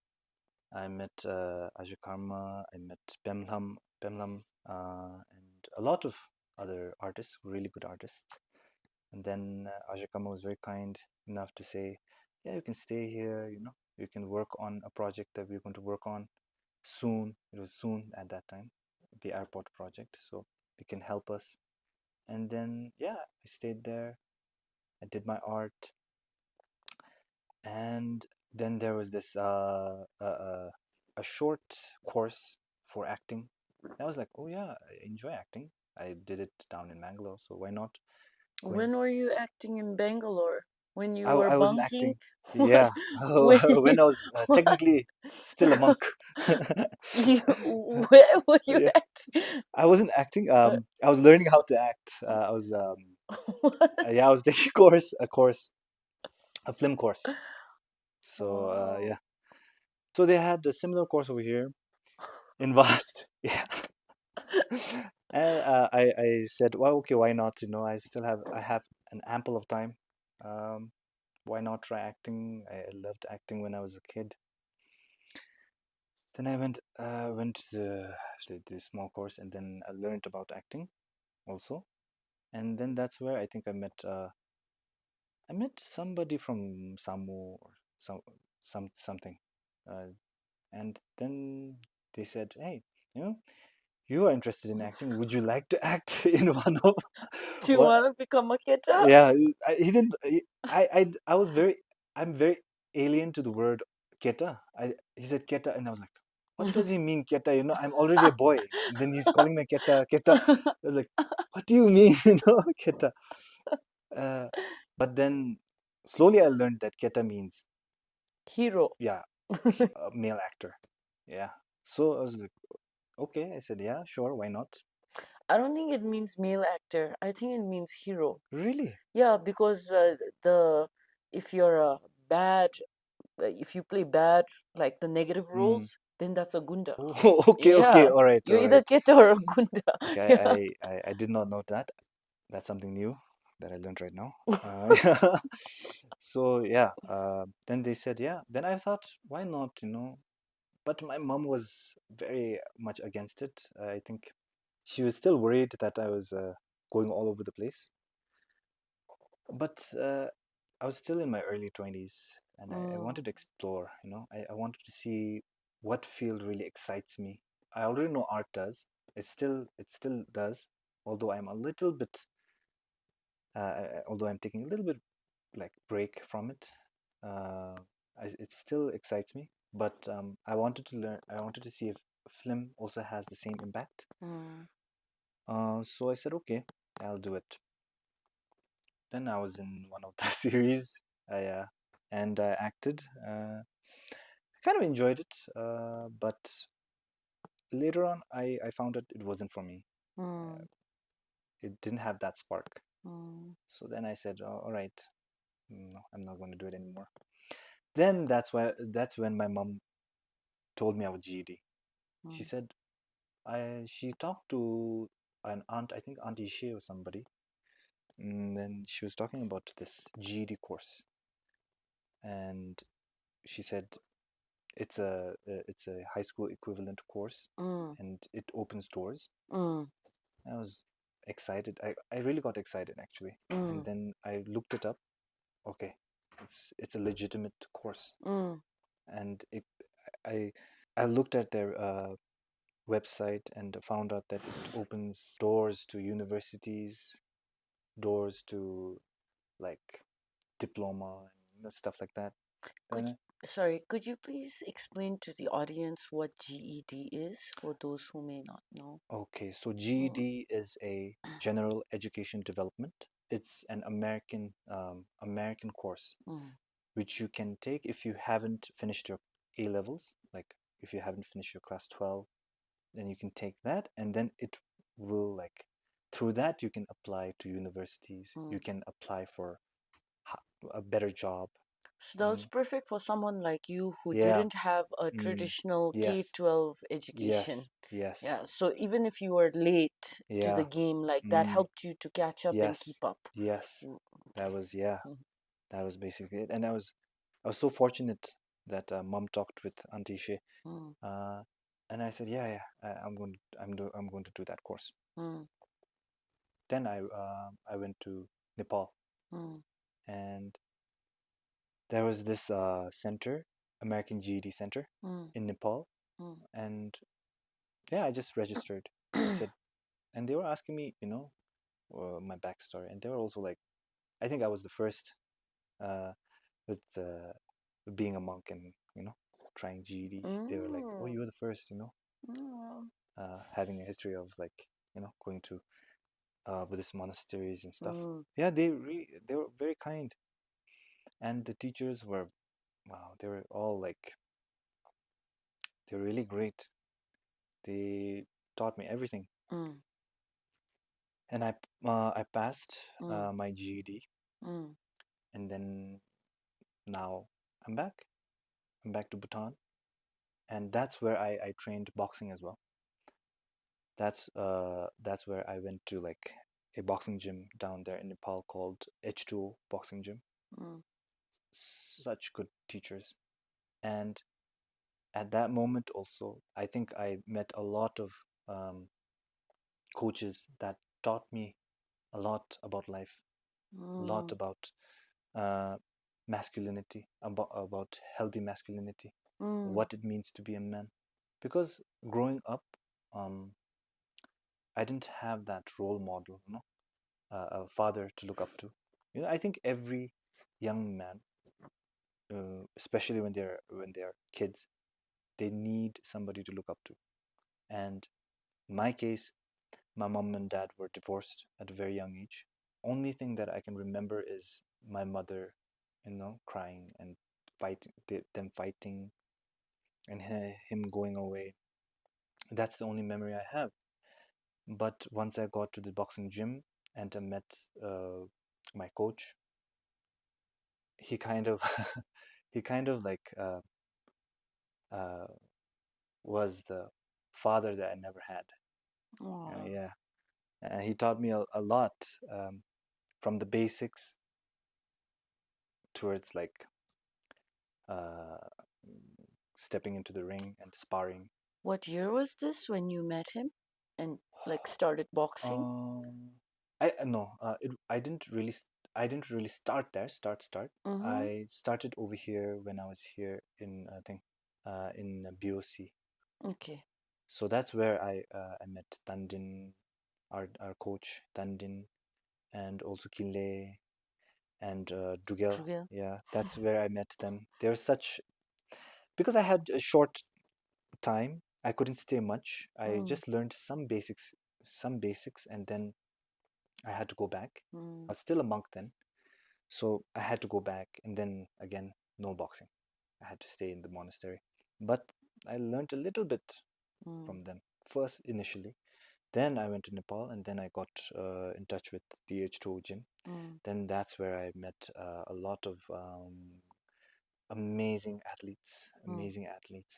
I met Ajakarma. I met Bemlam, and a lot of other artists, really good artists. And then Ajakama was very kind enough to say, yeah, you can stay here, you can work on a project that we're going to work on soon. It was soon at that time, the airport project. So you can help us. And then, yeah, I stayed there. I did my art. And then there was this a short course for acting. I was like, oh yeah, I enjoy acting. I did it down in Mangalore, so why not go in? When were you acting in Bangalore? When you I, were I wasn't bunking? acting. Yeah, when when I was technically still a monk. where were you Yeah, acting? I wasn't acting. Uh, I was learning how to act. I was what? yeah, I was taking a film course. So Wow. yeah, so they had a similar course over here in Vast. Yeah. And I said, well, okay, why not? I have an ample of time. Um, why not try acting? I loved acting when I was a kid. Then I went to the small course, and then I learned about acting also. And then that's where I think I met somebody from Samu or something. Uh, and then they said, hey, you know, you are interested in acting. Would you like to act in one of Do you what? want to become a keta? Yeah, he didn't. I was I'm very alien to the word keta. He said keta, and I was like, what does he mean keta? I'm already a boy, and then he's calling me keta, keta. I was like, what do you mean, keta? Uh, but then slowly I learned that keta means, Hero. yeah, a male actor. Yeah. So I was like, okay. I said, yeah, sure, why not? I don't think it means male actor. I think it means hero. Really? Yeah, because the if you're a bad, if you play bad, like the negative Mm. roles, then that's a gunda. Oh, okay, okay, Yeah, all right, you're all either right. keta or a gunda. Okay, Yeah. I did not know that. That's something new that I learned right now. Yeah. So yeah, then they said, yeah. Then I thought, why not? But my mom was very much against it. I think she was still worried that I was going all over the place. But I was still in my early 20s, and I Mm, wanted to explore. I wanted to see what field really excites me. I already know art does. It still does, although I'm a little bit although I'm taking a little bit like break from it. uh, it still excites me, but I wanted to learn. I wanted to see if film also has the same impact. mm, So I said, okay, I'll do it. Then I was in one of the series, and I acted. I kind of enjoyed it, but later on, I found out it wasn't for me. mm, It didn't have that spark. mm, So then I said, oh, all right, no, I'm not going to do it anymore. Then that's when my mom told me about GED. She mm, said she talked to an aunt, I think Aunt Ishe or somebody, and then she was talking about this GED course, and she said it's a high school equivalent course, mm, and it opens doors. mm, I was excited. I really got excited actually, and mm, then I looked it up. Okay, it's a legitimate course, mm. and I I looked at their website and found out that it opens doors to universities, doors to like diploma and stuff like that. Could Then Sorry, could you please explain to the audience what GED is for those who may not know? okay, so Mm, GED is a General Education Development. It's an American course mm, which you can take if you haven't finished your A levels, like if you haven't finished your class 12, then you can take that, and then it will like through that you can apply to universities, you mm. can apply for a better job. So that was Mm, perfect for someone like you who yeah. didn't have a Mm, traditional yes. K-12 education. Yes. Yes. Yeah, so even if you were late to the Yeah. game, like that Mm, helped you to catch up and keep yes. up. Yes. Mm, That was yeah. mm, That was basically it. And I was so fortunate that mom talked with Auntie She, mm, uh, and I said, yeah, yeah, I'm going to do that course. mm, Then I went to Nepal, mm, and there was this center, American GED Center mm, in Nepal, mm, and yeah, I just registered. I said, and they were asking me, my backstory, and they were also like, I think I was the first with being a monk and trying GEDs. They were like, oh, you were the first, having a history of like going to Buddhist monasteries and stuff. Yeah, they were very kind, and the teachers were, wow, they were all like, they were really great. They taught me everything, and I passed my GED, and then now I'm back. I'm back to Bhutan, and that's where I trained boxing as well. That's where I went to like a boxing gym down there in Nepal called H2O Boxing Gym. Such good teachers, and at that moment also, I think I met a lot of coaches that taught me a lot about life, a lot about masculinity, about healthy masculinity, what it means to be a man. Because growing up, I didn't have that role model, a father to look up to. I think every young man, especially when they're kids, they need somebody to look up to. And in my case, my mom and dad were divorced at a very young age. Only thing that I can remember is my mother, crying and fighting, them fighting, and him going away. That's the only memory I have. But once I got to the boxing gym and I met my coach, he kind of he kind of like was the father that I never had. Yeah. He taught me a lot, from the basics towards like uh, stepping into the ring and sparring. What year was this when you met him and like started boxing? I no, I didn't really start there. Start. I started over here when I was here in I think in BOC. Okay. So that's where I met Tandin, our coach Tandin, and also Kile and Dugel. Trugel. Yeah, that's where I met them. They're such, because I had a short time, I couldn't stay much. I just learned some basics, and then I had to go back. I was still a monk then, so I had to go back, and then again, no boxing. I had to stay in the monastery, but I learned a little bit from them first initially. Then I went to Nepal, and then I got in touch with the H2O gym. Then that's where I met a lot of amazing athletes,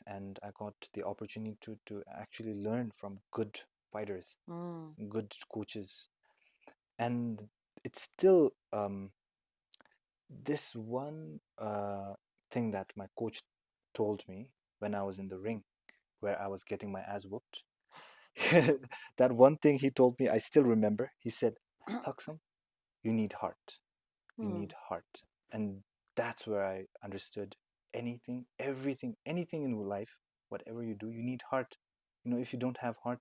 and I got the opportunity to actually learn from good fighters, good coaches, and it's still this one thing that my coach told me when I was in the ring, where I was getting my ass whooped. That one thing he told me, I still remember. He said, Lhaksam, you need heart. You need heart. And that's where I understood anything, everything, anything in life, whatever you do, you need heart. If you don't have heart,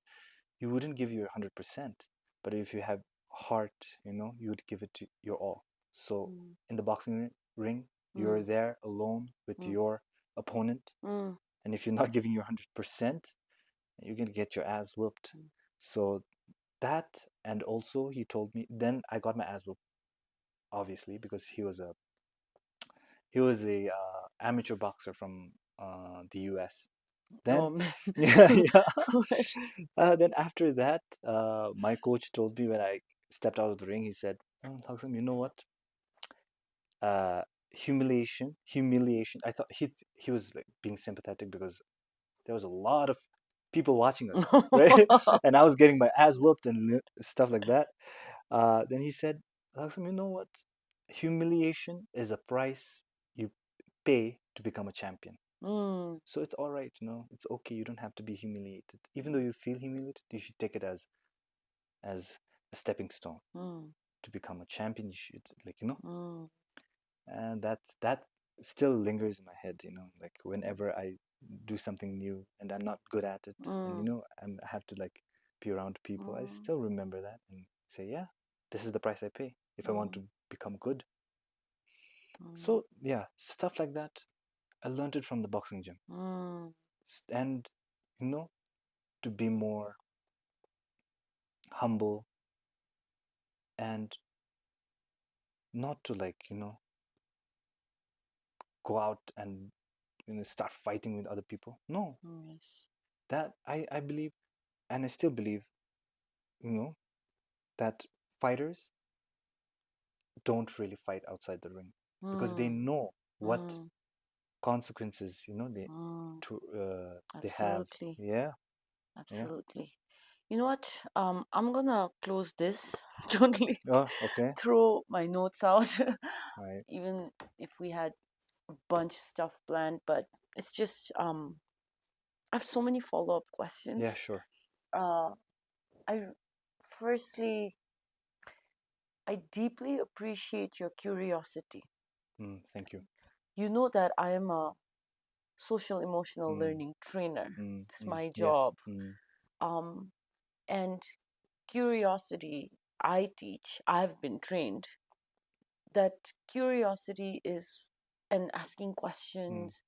you wouldn't give your 100%. But if you have heart, you would give it to your all. So in the boxing ring, you're there alone with your opponent. And if you're not giving your 100%, you're going to get your ass whooped. So that, and also he told me, then I got my ass whooped, obviously, because he was a amateur boxer from the US. Then then after that, my coach told me when I stepped out of the ring, he said, oh, Lhaksam, you know what? Humiliation. I thought he was like being sympathetic because there was a lot of people watching us, right? And I was getting my ass whooped and stuff like that. Then he said, Lhaksam, you know what? Humiliation is a price you pay to become a champion. So it's all right, it's okay. You don't have to be humiliated. Even though you feel humiliated, you should take it as a stepping stone to become a champion. You should, like, and that still lingers in my head, like whenever I do something new and I'm not good at it, and I have to like be around people, I still remember that and say, yeah, this is the price I pay if I want to become good. Mm. So yeah, stuff like that. I learned it from the boxing gym. And to be more humble and not to go out and start fighting with other people. No, Yes. that I believe, and I still believe, that fighters don't really fight outside the ring because they know what consequences they have. Absolutely. Yeah. Absolutely. You know what? I'm gonna close this. Totally Oh, okay. throw my notes out. Right. Even if we had a bunch of stuff planned, but it's just I have so many follow-up questions. Yeah, sure. I firstly I deeply appreciate your curiosity. Thank you. You know that I am a social emotional learning trainer. It's my Yes. job. And curiosity, I teach, I've been trained that curiosity is and asking questions,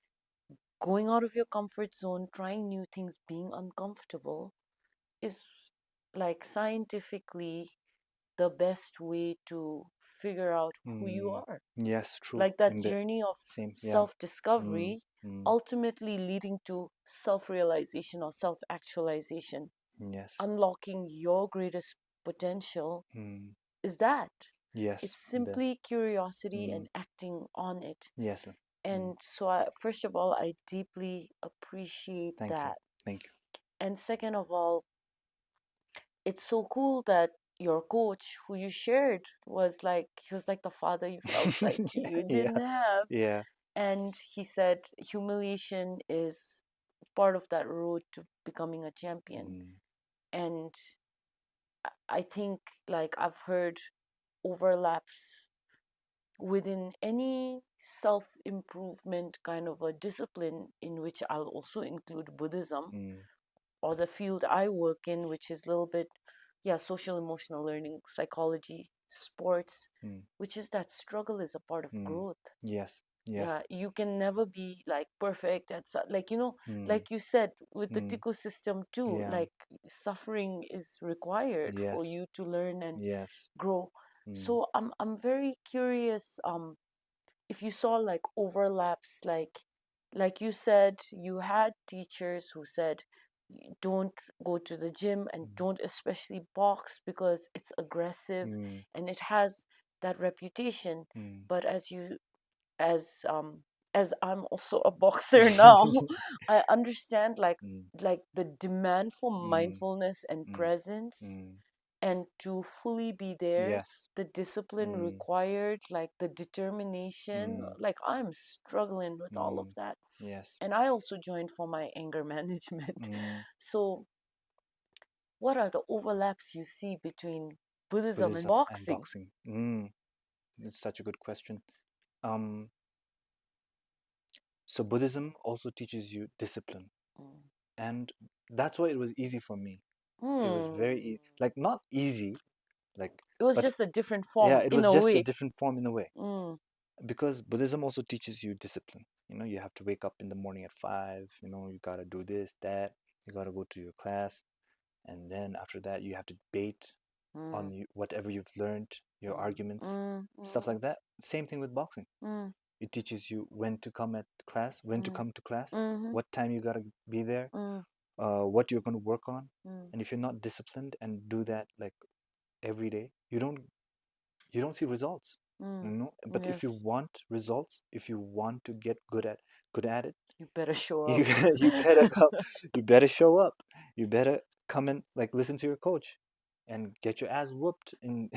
going out of your comfort zone, trying new things, being uncomfortable is like scientifically the best way to figure out who you are. Yes, true. Like that In the journey of same, yeah. self-discovery, ultimately leading to self-realization or self-actualization, Yes. unlocking your greatest potential is that. Yes. It's simply curiosity and acting on it. Yes. And so, first of all, I deeply appreciate Thank that. you. Thank you. And second of all, it's so cool that your coach, who you shared, he was like the father you felt like you didn't have. Yeah. And he said humiliation is part of that road to becoming a champion. And I think like I've heard overlaps within any self-improvement kind of a discipline, in which I'll also include Buddhism or the field I work in, which is a little bit, social emotional learning, psychology, sports, which is that struggle is a part of growth. Yes. Yes. Yeah, you can never be like perfect at like like you said with the Tiku system too, Yeah. like suffering is required for Yes. you to learn and Yes. grow. So I'm very curious if you saw like overlaps, like you said you had teachers who said don't go to the gym and don't especially box because it's aggressive and it has that reputation. But as I'm also a boxer now, I understand like the demand for mindfulness and presence, and to fully be there, Yes. the discipline required, like the determination, like I'm struggling with all of that. Yes. And I also joined for my anger management. So what are the overlaps you see between Buddhism and Buddhism and boxing? boxing. It's such a good question. So Buddhism also teaches you discipline, and that's why it was easy for me. It was very like not easy, like It was but just a different form yeah, it in was a just a way. different form in a way. Because Buddhism also teaches you discipline. You have to wake up in the morning at 5. You gotta do this, that. You gotta go to your class, and then after that, you have to debate on whatever you've learned, your arguments, stuff like that. Same thing with boxing. It teaches you when to come at class, when to come to class, what time you gotta be there, what you're gonna work on, and if you're not disciplined and do that like every day, you don't see results. But if you Yes. want results, if you want to get good at it, You better show you up. you better come, you better show up, you better come and like listen to your coach and get your ass whooped in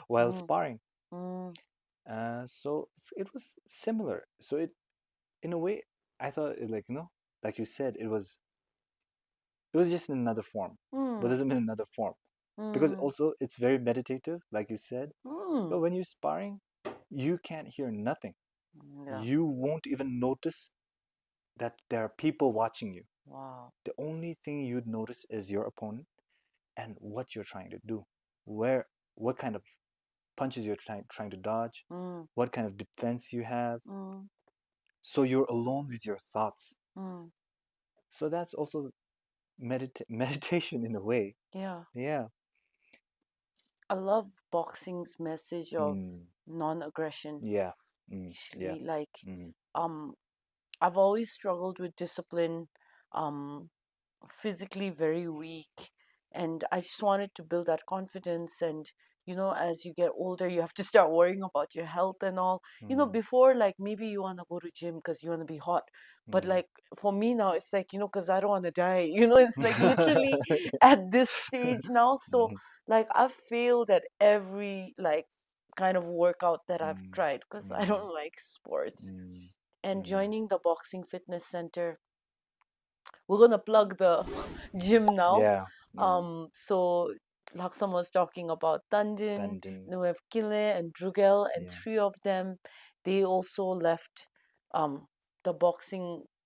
while sparring. So it was similar. So in a way, I thought like you said, it was just in another form. Buddhism in another form, because also it's very meditative, like you said. But when you're sparring, you can't hear nothing. Yeah. You won't even notice that there are people watching you. Wow. The only thing you'd notice is your opponent and what you're trying to do. What kind of punches you're trying to dodge, Mm. what kind of defense you have. Mm. So you're alone with your thoughts. Mm. So that's also meditation in a way. Yeah. Yeah. I love boxing's message of Mm. non-aggression. Yeah. Yeah. Actually, like, Mm. I've always struggled with discipline, physically very weak, and I just wanted to build that confidence. And as you get older, you have to start worrying about your health and all. Mm. Before, like, maybe you want to go to gym because you want to be hot, but Mm. like for me now, it's like because I don't want to die. It's like literally at this stage now. So Mhm. like I've failed at every like kind of workout that I've Mm. tried because I Mm. don't like sports. Mm. And Mm. joining the boxing fitness center, we're gonna plug the gym now. Yeah. Mm. So Lhaksam was talking about Tanjin, Tendon. we have Kile and Drugel, and Yeah. three of them, they also left the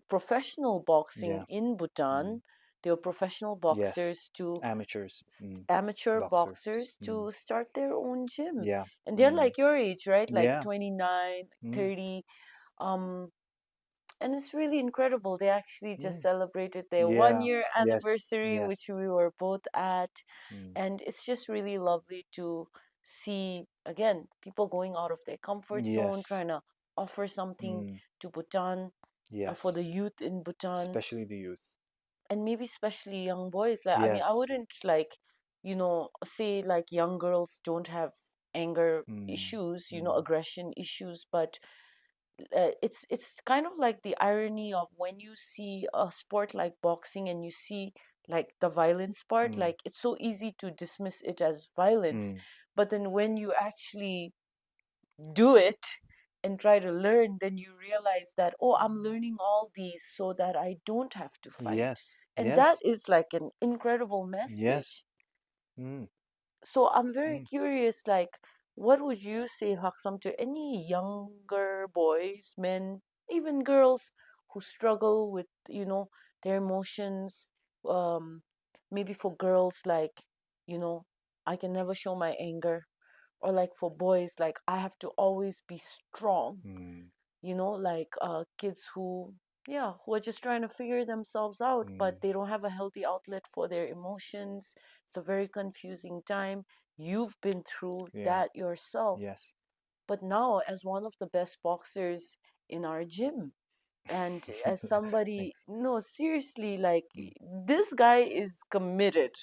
professional boxing Yeah. in Bhutan. They were professional Yes. boxers to Amateurs. amateur Boxers. boxers to start their own gym. Yeah. And they're Mm. like your age, right? Like Yeah. 29, Mm. 30. Um, and it's really incredible. They actually just Mm. celebrated their one Yeah. year Yes. anniversary, Yes. which we were both at. Mm. And it's just really lovely to see, again, people going out of their comfort zone, Yes. trying to offer something Mm. to Bhutan, for Yes. the youth in Bhutan, Especially the youth. and maybe especially young boys. Like, I mean, I Yes. wouldn't like, say like young girls don't have anger Mm. issues, Mm. aggression issues, but it's kind of like the irony of when you see a sport like boxing and you see like the violence part, Mm. like it's so easy to dismiss it as violence, Mm. but then when you actually do it and try to learn, then you realize that, oh, I'm learning all these so that I don't have to fight. Yes. And that Yes. is like an incredible Yes. message. Mm. So I'm very Mm. curious, like, what would you say, Haksam, to any younger boys, men, even girls who struggle with, their emotions? Um, Maybe for girls, like, you know, I can never show my anger. Or like for boys, like I have to always be strong, Mm. like kids who are just trying to figure themselves out, Mm. but they don't have a healthy outlet for their emotions. It's a very confusing time. You've been through Yeah. that yourself, Yes. but now as one of the best boxers in our gym, and as somebody, Thanks. no, seriously, like Mm. this guy is committed.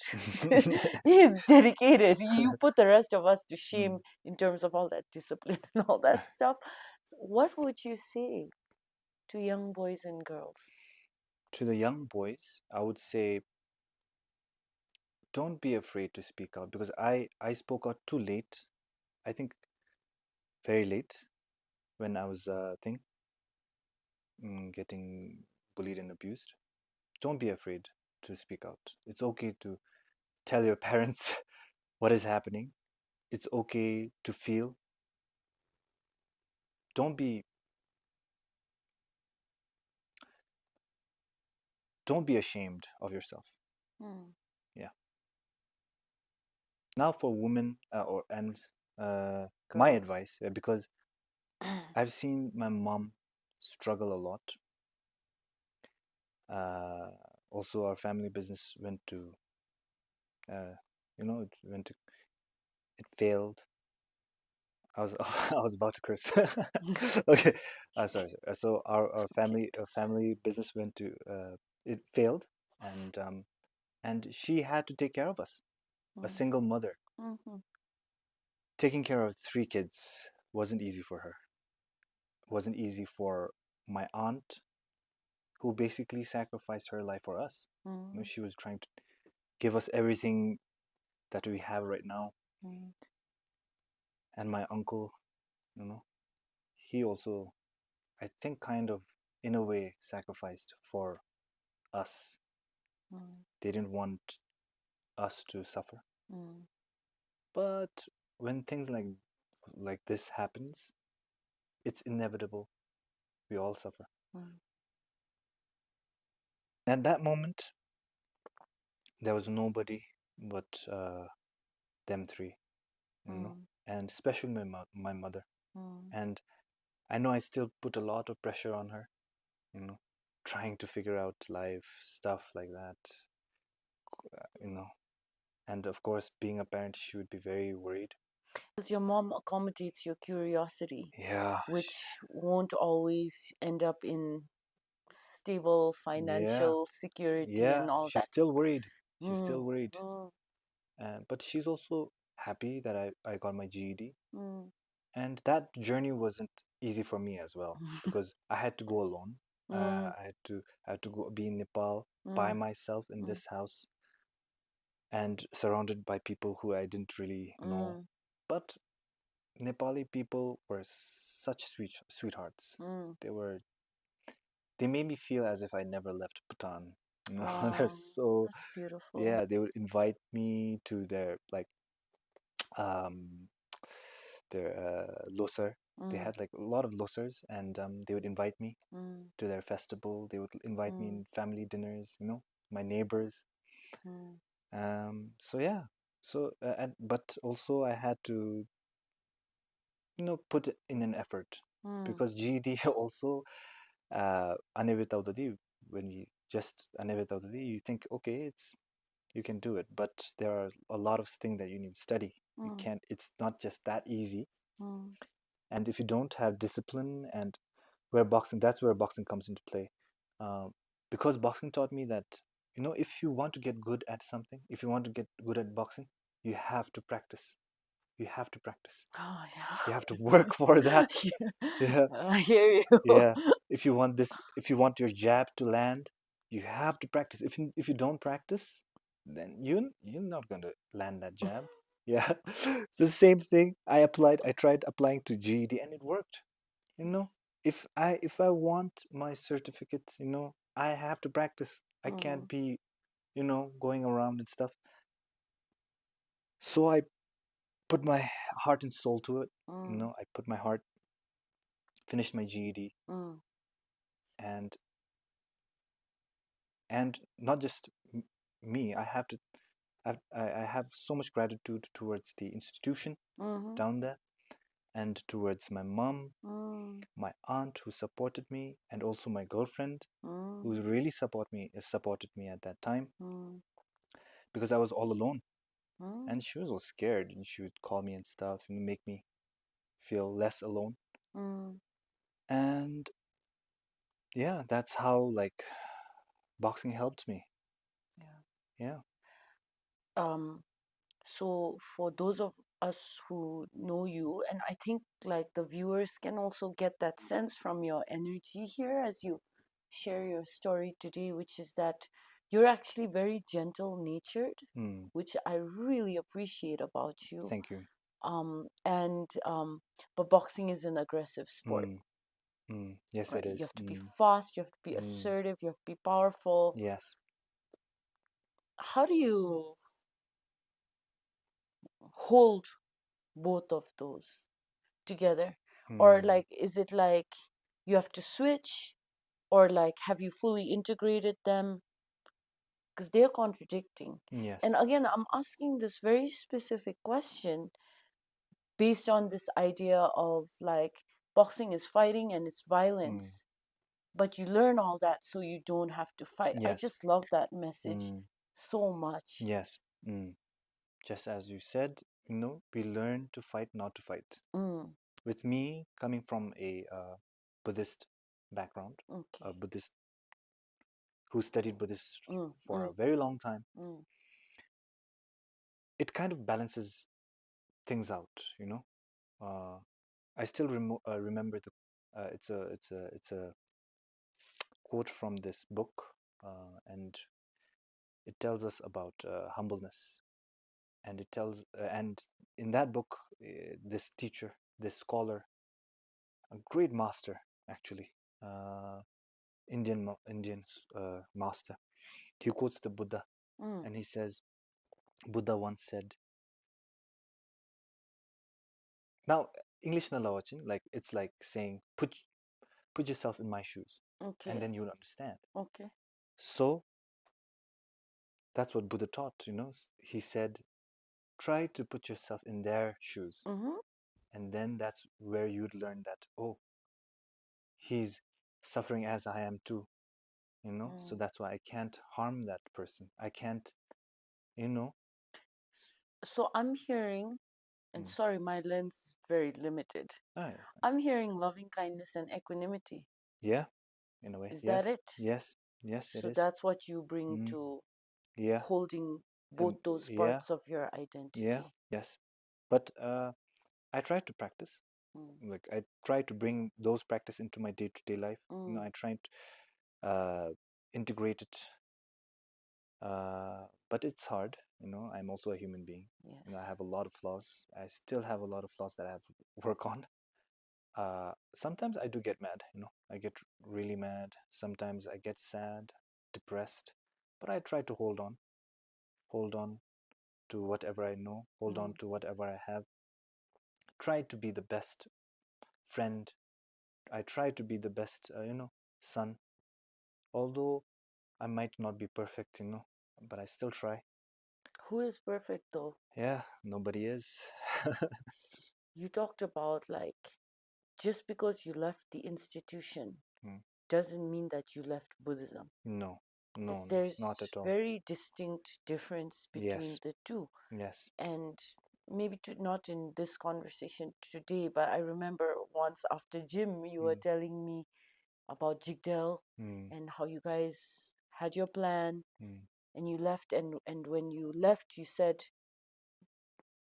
He's dedicated. You put the rest of us to shame Mm. in terms of all that discipline and all that stuff. So what would you say to young boys and girls? To the young boys, I would say don't be afraid to speak out because I spoke out too late. I think very late when I was getting bullied and abused. Don't be afraid to speak out. It's okay to tell your parents what is happening. It's okay to feel. Don't be don't be ashamed of yourself. Hmm. Yeah. Now for women my Girls. advice because I've seen my mom struggle a lot. Uh, Also, our family business went to uh, it went to it failed. I was I was about to curse. Okay, sorry. So our family business went to it failed, and she had to take care of us. A Hmm. single mother Hmm. taking care of three kids wasn't easy for her. Wasn't easy for my aunt, who basically sacrificed her life for us. Hmm. She was trying to give us everything that we have right now. Hmm. And my uncle, you know, he also, I think, kind of, in a way, sacrificed for us. Hmm. They didn't want us to suffer. Hmm. But when things like this happens, it's inevitable. We all suffer. Hmm. At that moment, there was nobody but them three. You Hmm. know, and especially my mother. Mm. And I know I still put a lot of pressure on her, you know, trying to figure out life, stuff like that, you know. And of course, being a parent, she would be very worried. Because your mom accommodates your curiosity, Yeah, which won't always end up in stable yeah, financial security yeah. and all She's that. still worried. She's still Mm. worried. Mm. But she's also happy that I got my GED. Mm. And that journey wasn't easy for me as well because I had to go alone. Mm. I had to go be in Nepal by Mm. myself in Mm. this house and surrounded by people who I didn't really know. Mm. But Nepali people were such sweethearts. Mm. They made me feel as if I never left Bhutan. You know, they're Wow, so that's beautiful. yeah. They would invite me to their like um their losar. They Mm. had like a lot of losars, and they would invite me Mm. to their festival. They would invite me Mm. in family dinners. You know, my neighbors. Mm. So yeah. So and but also I had to put in an effort Mm. because GED also inevitability when you just inevitability you think okay you can do it, but there are a lot of things that you need to study. You Mm. can't, it's not just that easy. Mm. And if you don't have discipline, and where boxing that's where boxing comes into play, because boxing taught me that if you want to get good at something, if you want to get good at boxing, you have to practice. You have to practice. Oh You have yeah. to work for that. Yeah. I hear you. Yeah, if you want your jab to land, you have to practice. If you don't practice, then you're not going to land that jab. Yeah. The same thing I tried applying to GED, and it worked. you know Yes. if I want my certificate, I have to practice. I can't Mm. be going around and stuff. So I put my heart and soul to it. Mm. I put my heart, finished my GED, Mm. and not just me. I have so much gratitude towards the institution Mm-hmm. down there, and towards my mom, Mm. my aunt who supported me, and also my girlfriend who Mm. really supported me at that time, Mm. because I was all alone, Mm. and she was all scared, and she would call me and stuff and make me feel less alone. Mm. And yeah, that's how like boxing helped me. Yeah. Yeah. Um, so for those of us who know you, and I think like the viewers can also get that sense from your energy here as you share your story today, which is that you're actually very gentle natured, Mm, which I really appreciate about you. thank you. And but boxing is an aggressive sport, Mm, yes, right? it You is. have to be fast, you have to be Mm, assertive, you have to be powerful. yes. How do you hold both of those together? Or Mm, like, is it like you have to switch, or like have you fully integrated them? Because they're contradicting. yes. And again, I'm asking this very specific question based on this idea of like boxing is fighting and it's Mm, violence, but you learn all that so you don't have to fight. I yes. just love that message Mm, so much. yes. Mm. Just as you said, we learn to fight, not to fight. Mm. With me coming from a Buddhist background, a Okay. Buddhist who studied Buddhist Mm. for a Mm. very long time, Mm. it kind of balances things out. Uh, I still remember it's a quote from this book, and it tells us about humbleness, and and in that book, this teacher, this scholar, a great master actually, uh, Indian master, he quotes the Buddha, Mm. and he says, Buddha once said, now English na lawachin, like it's like saying put yourself in my shoes, and Okay. then you'll understand. Okay. So that's what Buddha taught. He said, try to put yourself in their shoes. Mm-hmm. And then that's where you'd learn that, oh, he's suffering as I am too, so that's why I can't harm that person. I can't, you know. So I'm hearing, and sorry, my lens is very limited. Ah, I'm hearing loving kindness and equanimity. yeah, in a way. Is that Yes, it? yes, yes, it So is. that's what you bring Mm, to yeah, holding both those yeah, parts of your yeah, identity. yes. But I try to practice. Mm. Like I try to bring those practice into my day-to-day life. Mm. I try to integrate it. But it's hard. I'm also a human being. I Yes. have a lot of flaws. I still have a lot of flaws that I have to work on. Sometimes I do get mad. I get really mad. Sometimes I get sad, depressed. But I try to hold on to whatever I know, hold on to whatever I have. Try to be the best friend. I try to be the best, son. Although I might not be perfect, but I still try. Who is perfect though? Yeah, nobody is. You talked about like just because you left the institution Mm. doesn't mean that you left Buddhism. No, no, no, not There's at all. very distinct difference between Yes, the two. yes. And maybe not in this conversation today, but I remember once after gym you were telling me about Jigdel Mm, and how you guys had your plan mm, and you left, and when you left you said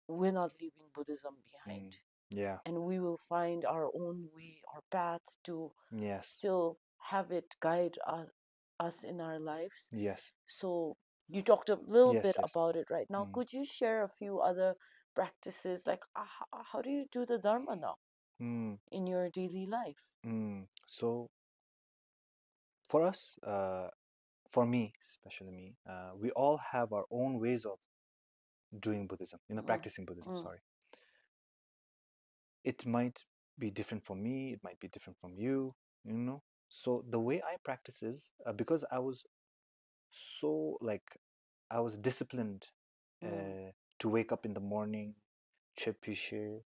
we're not leaving Buddhism behind, yeah, and we will find our own way, our path to yes, still have it guide us in our lives. yes, So you talked a little yes, bit yes. about it right now. Could you share a few other practices, like how do you do the Dharma now Mm, in your daily life? So for us, for me, especially me, we all have our own ways of doing Buddhism, practicing Buddhism, sorry. It might be different for me, it might be different from you. So the way I practice is because I was so like, I was disciplined to wake up in the morning, Chepushe,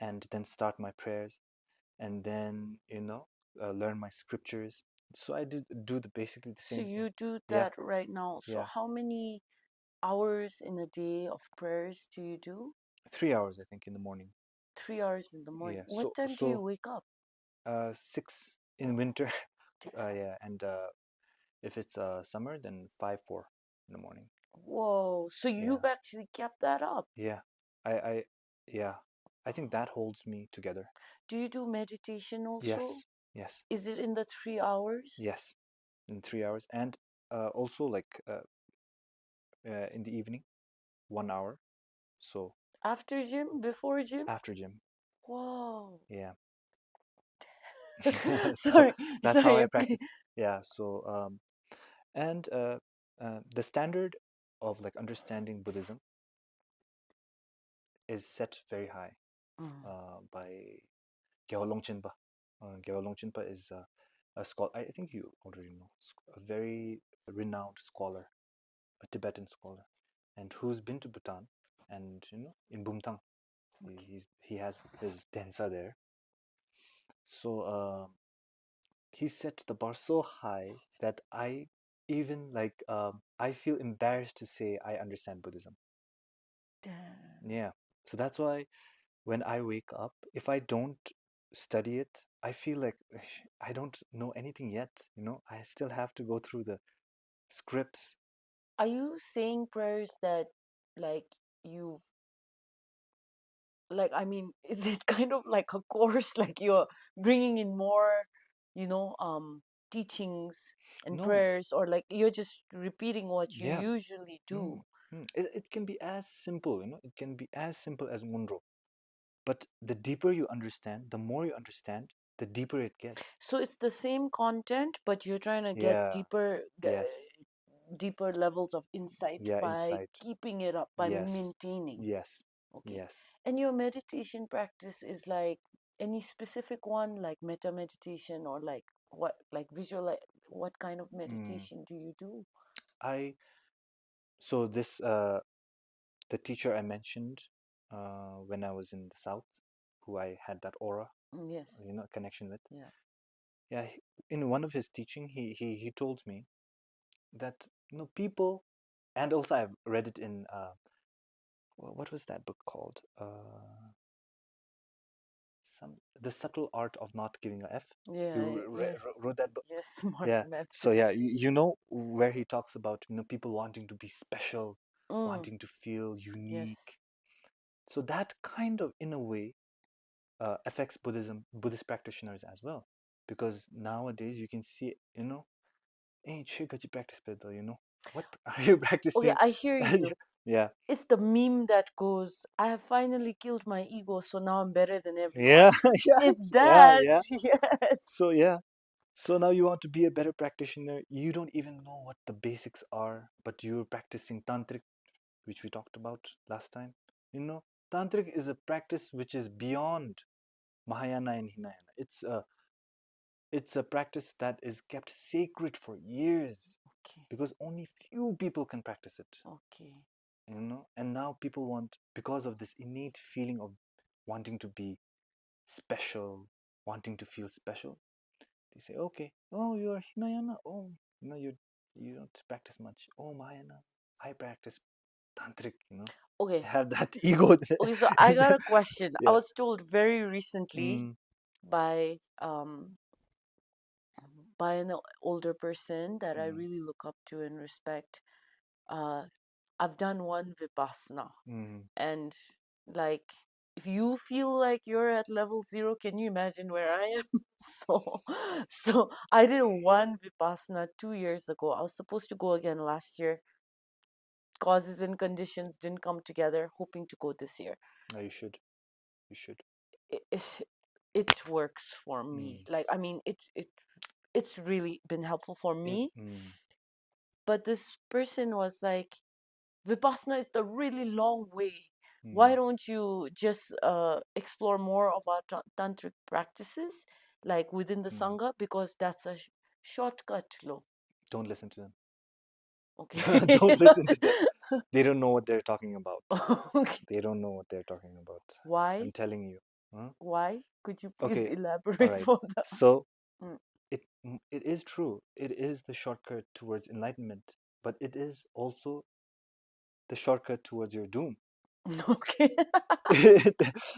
and then start my prayers, and then learn my scriptures. So I did do basically the So same thing. you do Yeah, that right now. So yeah. how many hours in a day of prayers do you do? 3 hours, I think, in the morning. 3 hours in the morning. Yeah. What So time do you so wake up? 6 in winter. Damn. Yeah, and if it's summer, then 5-4 in the morning. Whoa. So Yeah, you've actually kept that up. yeah. I yeah. I think that holds me together. Do you do meditation also? Yes, yes, Is it in the 3 hours? yes. In 3 hours, and also like in the evening, 1 hour. So After gym? Before gym? after gym. Whoa. Yeah. So Sorry, that's how I sorry. practice. Yeah. So and the standard of like understanding Buddhism is set very high by Gyalong Chenpa. Gyalong Chenpa is a scholar. I think you already know. A very renowned scholar, a Tibetan scholar, and who's been to Bhutan, and in Bumtang, he has his densa there. So he set the bar so high that I even like I feel embarrassed to say I understand Buddhism. Damn. Yeah. So that's why when I wake up, if I don't study it, I feel like I don't know anything yet. I still have to go through the scripts. Are you saying prayers that like you've like, I mean, is it kind of like a course, like you're bringing in more, you know, teachings and No, prayers, or like you're just repeating what you yeah. usually do? It can be as simple, it can be as simple as Munro. But the deeper you understand, the more you understand, the deeper it gets. So it's the same content, but you're trying to get Yeah, yes, deeper levels of insight yeah, by insight. keeping it up, by Yes, maintaining. yes, Okay. yes. And your meditation practice is like any specific one, like metta meditation, or like what, like visual, what kind of Mm. meditation do you do? So this the teacher I mentioned when I was in the south, who I had that aura, Yes. connection with. Yeah. Yeah, in one of his teaching, he told me that people, and also I've read it in what was that book called? The Subtle Art of Not Giving a F. Yeah. You Yes. wrote that book? Yes. Yeah. Martin So yeah, you know where he talks about people wanting to be special, Mm. wanting to feel unique. Yes. So that kind of, in a way, affects Buddhist practitioners as well, because nowadays you can see, hey, you practice better, what are you Okay, practicing? I hear you. Yeah, It's the meme that goes, I have finally killed my ego, so now I'm better than everyone. yeah, It's yes, yeah, that. yeah. Yes. So yeah, so now you want to be a better practitioner. You don't even know what the basics are, but you're practicing tantric, which we talked about last time. Tantric is a practice which is beyond Mahayana and Hinayana. It's a practice that is kept sacred for years Okay. because only few people can practice it. Okay. And now people want, because of this innate feeling of wanting to be special, wanting to feel special, they say, okay, oh, you're Hinayana, oh, you don't practice much. Oh, Mahayana, I practice tantric. Okay. Have that ego. Okay, so I got a question. I Yeah. was told very recently Mm, by an older person that I mm, really look up to and respect. I've done one vipassana, mm. and like, if you feel like you're at level 0, can you imagine where I am? So I did one vipassana 2 years ago. I was supposed to go again last year. Causes and conditions didn't come together. Hoping to go this year. No, you should. You should. It works for me. Mm. Like, I mean, it's really been helpful for me. But this person was like, Vipassana is the really long way. Why don't you just explore more about tantric practices, like within the sangha, because that's a shortcut, lo. Don't listen to them. Okay. Don't listen to them. They don't know what they're talking about. Okay. They don't know what they're talking about. Why? I'm telling you. Huh? Why? Could you please Okay. elaborate All right. for that? So Mm. it is true. It is the shortcut towards enlightenment, but it is also the shortcut towards your doom. Okay.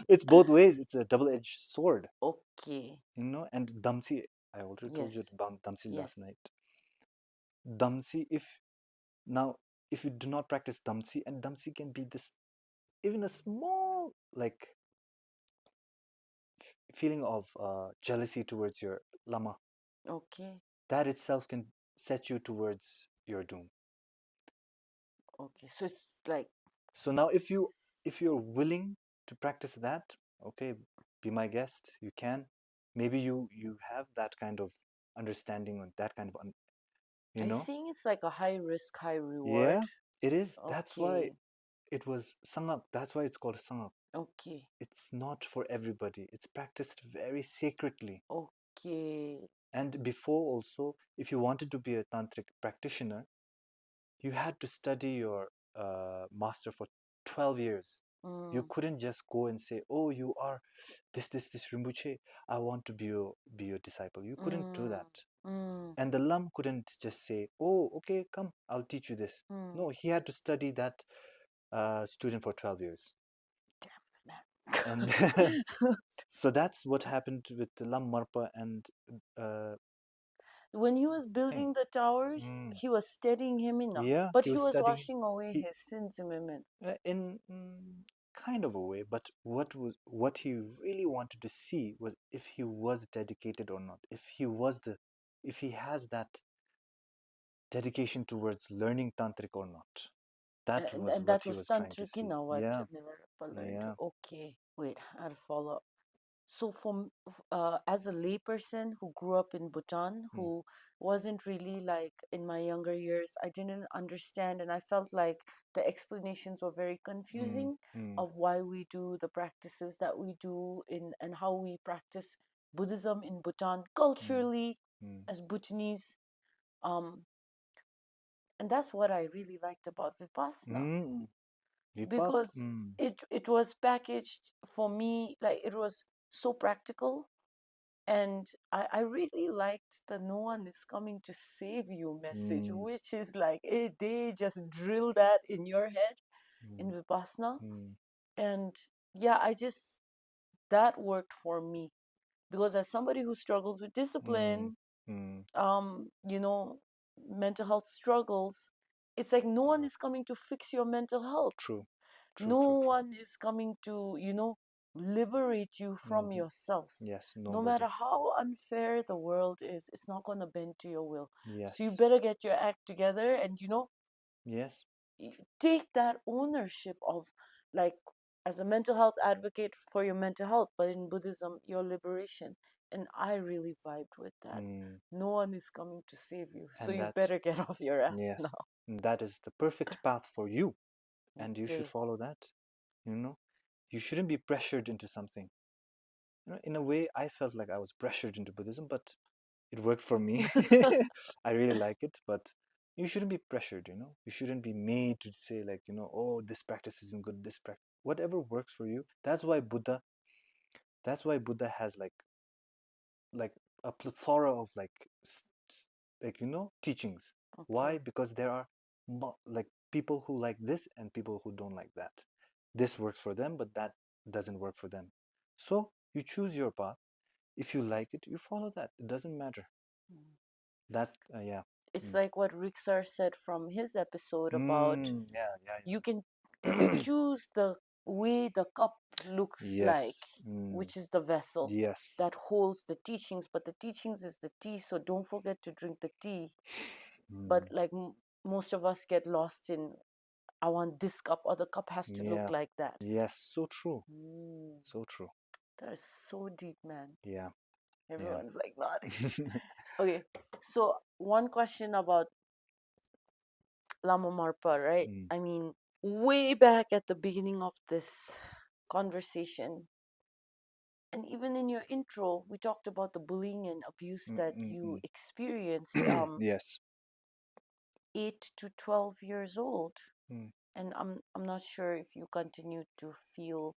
It's both ways. It's a double-edged sword. Okay. And Damsi, I already told you Yes. about Damsi last Yes. night. Damsi, if you do not practice Damsi, and Damsi can be this, even a small, like, feeling of jealousy towards your lama, Okay. that itself can set you towards your doom. Okay. So it's like, So now if you're willing to practice that, okay, be my guest. You can. Maybe you have that kind of understanding, or that kind of are you saying it's like a high risk, high reward? Yeah, it is. That's why Okay. it was sangak. That's why it's called sangak. Okay. It's not for everybody. It's practiced very sacredly. Okay. And before also, if you wanted to be a tantric practitioner, you had to study your master for 12 years. You couldn't just go and say, oh, you are this Rinpoche, I want to be your disciple. You couldn't do that. And the Lam couldn't just say, oh, okay, come, I'll teach you this. No, he had to study that student for 12 years. And so that's what happened with the Lam Marpa and when he was building the towers, he was steadying him enough. Yeah, but he he was was studying. washing away his sins, Immerman. In kind of a way, but what he really wanted to see was if he was dedicated or not, if he has that dedication towards learning tantric or not. That was And what that he was was trying to see. tantric, what Yeah, Milarepa learned. yeah. Okay, wait, I'll follow up. So as a layperson who grew up in Bhutan, who wasn't really, like, in my younger years, I didn't understand, and I felt like the explanations were very confusing of why we do the practices that we do and how we practice Buddhism in Bhutan culturally as Bhutanese. And that's what I really liked about Vipassana. because it was packaged for me, like it was so practical. And I really liked the "no one is coming to save you" message, which is like they just drill that in your head in Vipassana. And yeah, that worked for me, because as somebody who struggles with discipline, you know, mental health struggles, it's like no one is coming to fix your mental health. True. No one is coming to, liberate you from yourself. Yes, No nobody. matter how unfair the world is, it's not going to bend to your will. So you Yes. better get your act together and, Yes. take that ownership of, like, as a mental health advocate for your mental health, but in Buddhism, your liberation. And I really vibed with that. No one is coming to save you. So And you that, better get off your ass yes, now. and that is the perfect path for you. And you should Okay. follow that. You shouldn't be pressured into something. In a way, I felt like I was pressured into Buddhism, but it worked for me. I really like it, but you shouldn't be pressured. You shouldn't be made to say like, oh, this practice isn't good. This practice, whatever works for you. That's why Buddha has like a plethora of teachings. Why? Okay. Because there are like people who like this and people who don't like that. This works for them, but that doesn't work for them. So you choose your path. If you like it, you follow that. It doesn't matter. That yeah. It's like what Riksar said from his episode about Yeah. you can choose the way the cup looks like, Yes. which is the vessel Yes. that holds the teachings, but the teachings is the tea, so don't forget to drink the tea. But like most of us get lost in, I want this cup, or the cup has to look like that. Yes, so true. So true. That is so deep, man. Yeah. Everyone's like nodding. Okay, so one question about Lama Marpa, right? I mean, way back at the beginning of this conversation, and even in your intro, we talked about the bullying and abuse that you experienced Yes. 8 to 12 years old. And I'm not sure if you continue to feel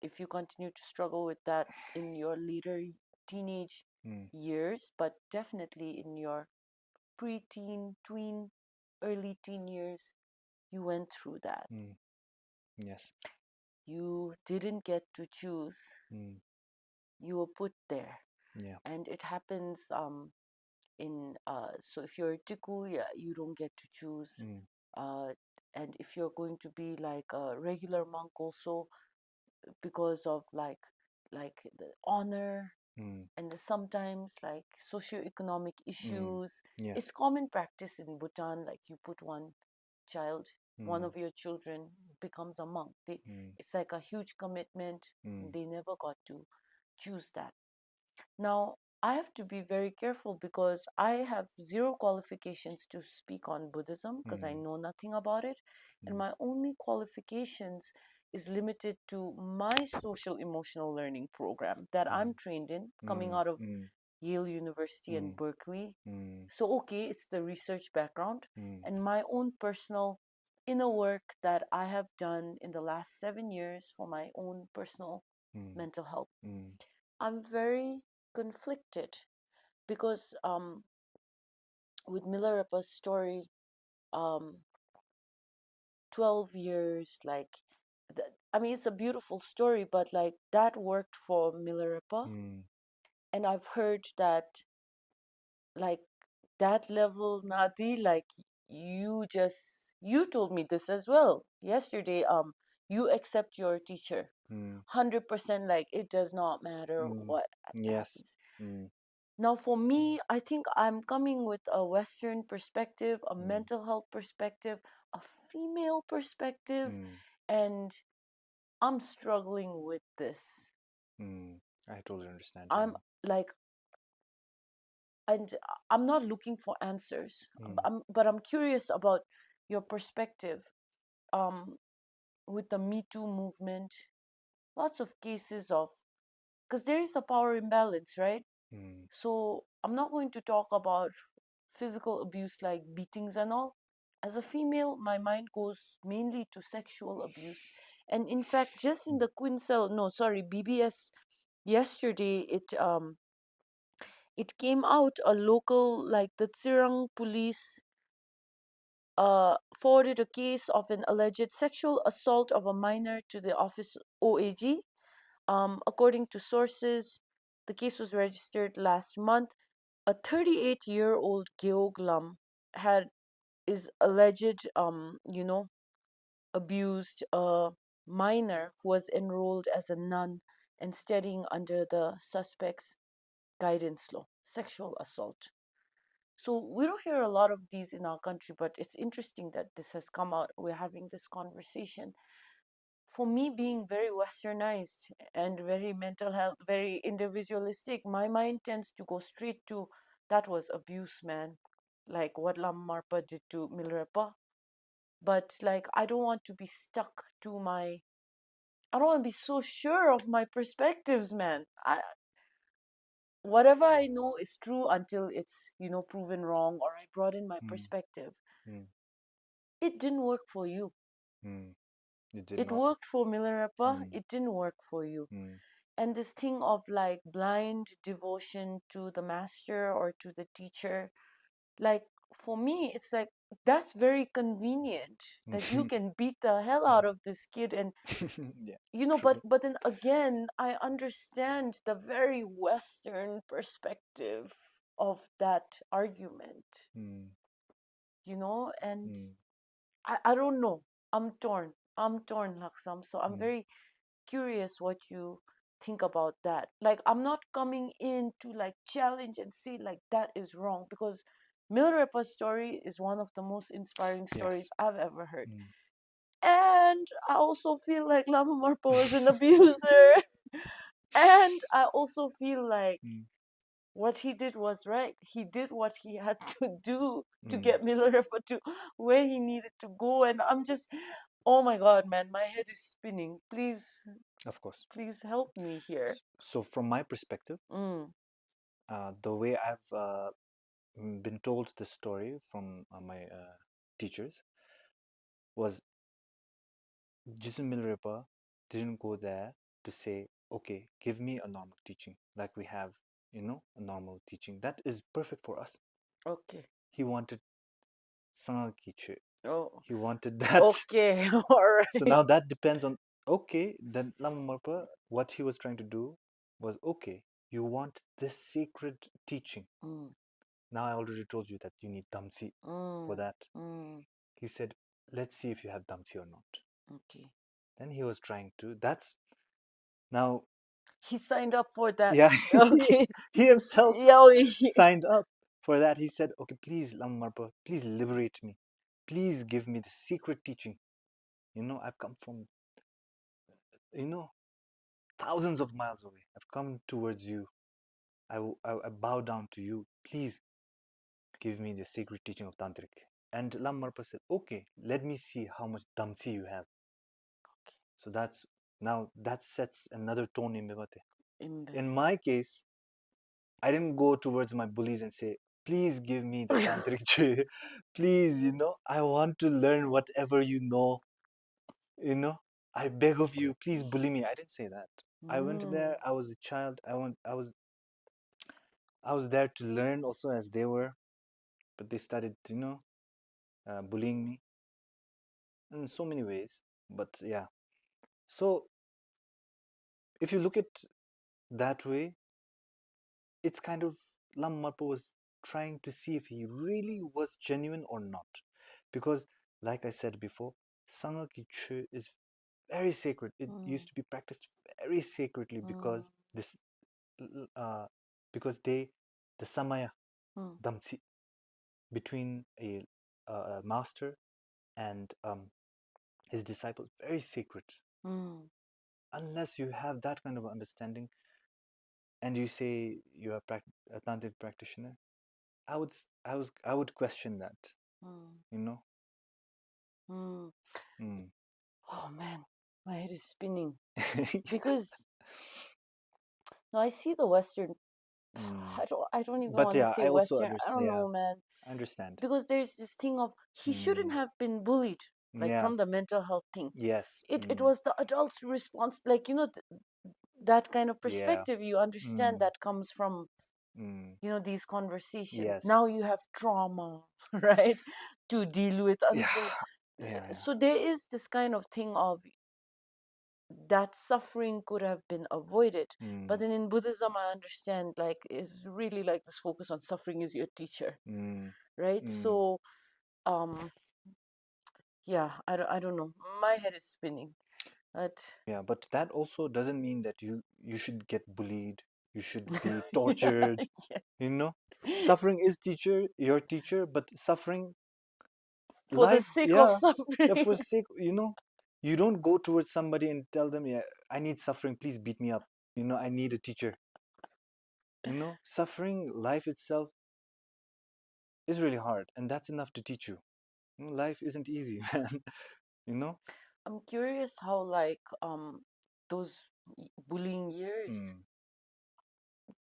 if you continue to struggle with that in your later teenage years, but definitely in your preteen, tween, early teen years, you went through that. Yes. You didn't get to choose. You were put there. Yeah. And it happens in so if you're a tiku, yeah, you don't get to choose. And if you're going to be like a regular monk also, because of like the honor and sometimes like socioeconomic issues. Yes. It's common practice in Bhutan, like you put one of your children becomes a monk. It's like a huge commitment. They never got to choose that. Now, I have to be very careful because I have zero qualifications to speak on Buddhism because I know nothing about it. And my only qualifications is limited to my social emotional learning program that I'm trained in, coming out of Yale University and Berkeley. So, okay, it's the research background and my own personal inner work that I have done in the last 7 years for my own personal mental health. I'm very conflicted because with Milarepa's story, 12 years, like, I mean, it's a beautiful story, but like that worked for Milarepa. And I've heard that, like, that level, Nadi, like, you told me this as well yesterday. You accept your teacher 100%, like, it does not matter what Yes. happens. Now, for me, I think I'm coming with a Western perspective, a mental health perspective, a female perspective, and I'm struggling with this. I totally understand. I'm like, and I'm not looking for answers, but I'm curious about your perspective. With the Me Too movement, lots of cases of, because there is a power imbalance, right? So I'm not going to talk about physical abuse like beatings and all. as a female, my mind goes mainly to sexual abuse. And in fact, just in the BBS yesterday, it came out a local, like the Tshering police forwarded a case of an alleged sexual assault of a minor to the office OAG. According to sources, the case was registered last month. A 38-year-old Geoglam is alleged, abused a minor who was enrolled as a nun and studying under the suspect's guidance law, sexual assault. So we don't hear a lot of these in our country, but it's interesting that this has come out. We're having this conversation. For me, being very westernized and very mental health, very individualistic, my mind tends to go straight to that was abuse, man. Like what Lam Marpa did to Milrepa. But like I don't want to be stuck to I don't want to be so sure of my perspectives, man. Whatever I know is true until it's, proven wrong or I broaden my Mm. perspective. Mm. It didn't work for you. It did It not. worked for Milarepa, Mm. it didn't work for you. Mm. And this thing of like blind devotion to the master or to the teacher, like for me, it's like that's very convenient that you can beat the hell out of this kid and Yeah, but true. then again I understand the very western perspective of that argument, Mm. and Mm. I don't know. I'm torn, Laksam. So I'm Mm. very curious what you think about that. Like I'm not coming in to like challenge and say like that is wrong, because Milrepa's story is one of the most inspiring stories Yes. I've ever heard. Mm. And I also feel like Lama Marpa was an abuser. And I also feel like Mm. what he did was right. He did what he had to do to Mm. get Milarepa to where he needed to go. And I'm just, oh my God, man, my head is spinning. Please, Of course. please help me here. So, from my perspective, Mm. the way I've been told the story from my teachers was Jason Milarepa didn't go there to say, okay, give me a normal teaching, like we have, a normal teaching. That is perfect for us. Okay. He wanted Sangal Kiche. Oh. He wanted that. Okay. All right. So now that depends on, okay, then Lama Marpa, what he was trying to do was, okay, you want this sacred teaching. Mm. Now I already told you that you need Damsi for that. He said, let's see if you have Damsi or not. Okay. Then he was trying to, that's now, He signed up for that. yeah, Okay. he himself Yeah. signed up for that. He said, okay, please, Lama Marpa, please liberate me. Please give me the secret teaching. I've come from, thousands of miles away. I've come towards you. I bow down to you. Please give me the sacred teaching of Tantric. And Lam Marpa said, okay, let me see how much damsi you have. Okay. So that sets another tone in Mimate. In my case, I didn't go towards my bullies and say, please give me the Tantric Che. Please, I want to learn whatever you know. I beg of you, please bully me. I didn't say that. I went there. I was a child. I was there to learn also as they were, but they started, bullying me in so many ways. But yeah, so if you look at that way, it's kind of Lam Marpo was trying to see if he really was genuine or not, because like I said before, Sangha Kichu is very sacred. It used to be practiced very sacredly because this, because the samaya damsi between a master and his disciples, very sacred. Unless you have that kind of understanding and you say you are a tantric practitioner, I would question that. Oh man, my head is spinning because now I see the Western Mm. I don't even But want to yeah, say I also Western. I understand. don't Yeah, know, man. I understand. Because there's this thing of he shouldn't Mm. have been bullied, like Yeah. from the mental health thing. Yes. It Mm. was the adult's response, like, that kind of Yeah. perspective you understand Mm. that comes from, Mm. these conversations. Yes. Now you have trauma, right, to deal with. Yeah. Yeah. So there is this kind of thing of that suffering could have been avoided. But Mm. then in Buddhism, I understand, like, it's really like this focus on suffering is your teacher, Mm. right? Mm. So um yeah, I don't know, my head is spinning, but Yeah, but that also doesn't mean that you should get bullied. You should be tortured. yeah. You know, suffering is your teacher, but suffering, For the life, sake of yeah, yeah, suffering. for sake, you don't go towards somebody and tell them, yeah, I need suffering, please beat me up. I need a teacher. Suffering, life itself is really hard, and that's enough to teach you. Life isn't easy, man. You know? I'm curious how, like, those bullying years, Mm,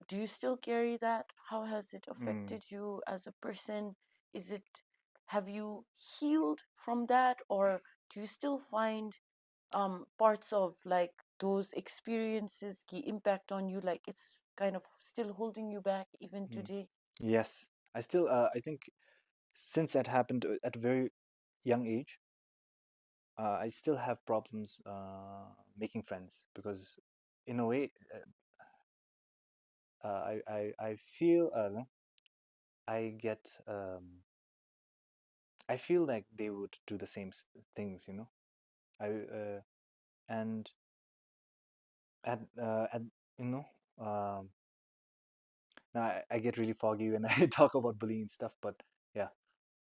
do you still carry that? How has it mm, affected you as a person? Is it, have you healed from that, or do you still find parts of, like, those experiences ki impact on you, like it's kind of still holding you back even mm. today? Yes, I think since that happened at a very young age, I still have problems making friends because, in a way, I feel no, I get I feel like they would do the same things, I and at you know um, now I get really foggy when I talk about bullying and stuff, but yeah,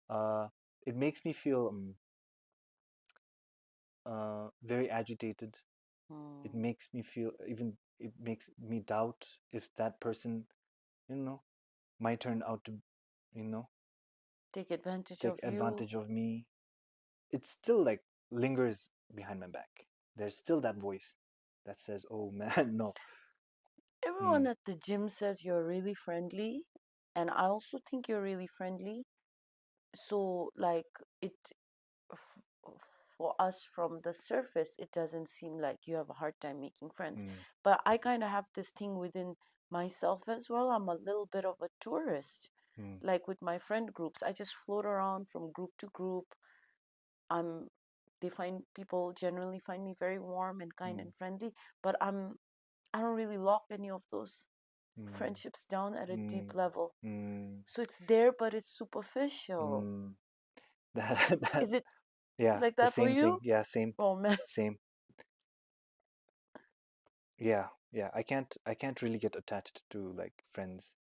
uh, it makes me feel very agitated. It Hmm. makes me feel, even it makes me doubt if that person, you know, might turn out to, you know, Take advantage take of you. advantage of me. It still like lingers behind my back. There's still that voice that says, "Oh man, no." Everyone Mm, at the gym says you're really friendly, and I also think you're really friendly. So, like, it f- for us from the surface, it doesn't seem like you have a hard time making friends. mm, But I kind of have this thing within myself as well. I'm a little bit of a tourist. mm, Like with my friend groups, I just float around from group to group. I'm they find people generally find me very warm and kind mm, and friendly, but I don't really lock any of those mm, friendships down at a deep mm, level. mm, So it's there, but it's superficial. mm. That Is it yeah, like the that for same thing. you? Yeah, same, Oh man. same. Yeah, yeah. I can't really get attached to like friends.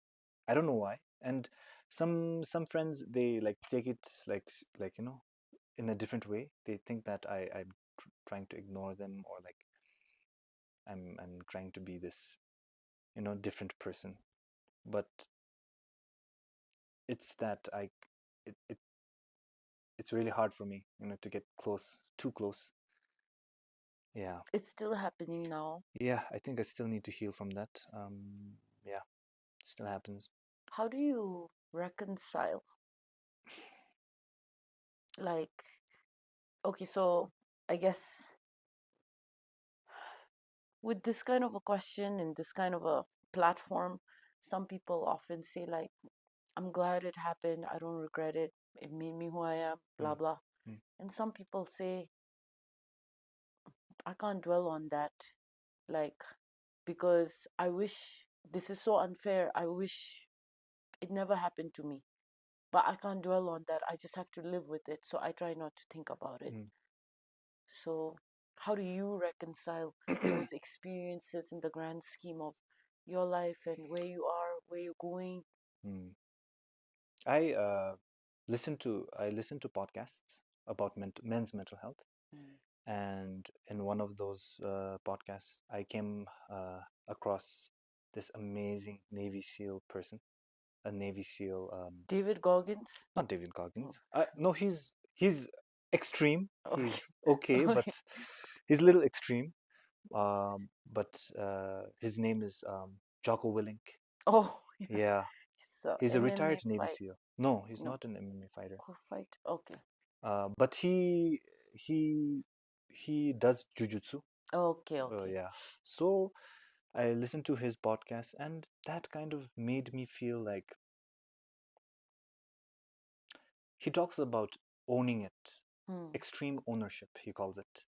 I don't know why. And some friends, they like take it like in a different way. They think that I'm trying to ignore them, or like I'm trying to be this different person. But it's that it, it it's really hard for me to get too close. Yeah, It's still happening now. yeah. I think I still need to heal from that. Yeah, still happens. How do you reconcile? Like, okay, so I guess with this kind of a question and this kind of a platform, some people often say, like, I'm glad it happened. I don't regret it. It made me who I am, blah, Mm, blah. mm, And some people say, I can't dwell on that. Like, because I wish this is so unfair. I wish it never happened to me. But I can't dwell on that. I just have to live with it. So I try not to think about it. So, how do you reconcile mm. those experiences in the grand scheme of your life and where you are, where you're going? Mm. I listen to podcasts about men's mental health, Mm. and in one of those podcasts, I came across this amazing Navy SEAL person, a Navy SEAL, David Goggins? not David Oh, Goggins. No, he's extreme. okay. He's okay, Okay. but he's a little extreme. But his name is Jocko Willink. Oh, Yeah. He's a He's a MMA retired Navy fight. SEAL. No, he's No, not an MMA fighter. co-fight. Okay. But he he does jujutsu. Okay, okay. Yeah. So I listened to his podcast, and that kind of made me feel like he talks about owning it, Hmm. extreme ownership, he calls it.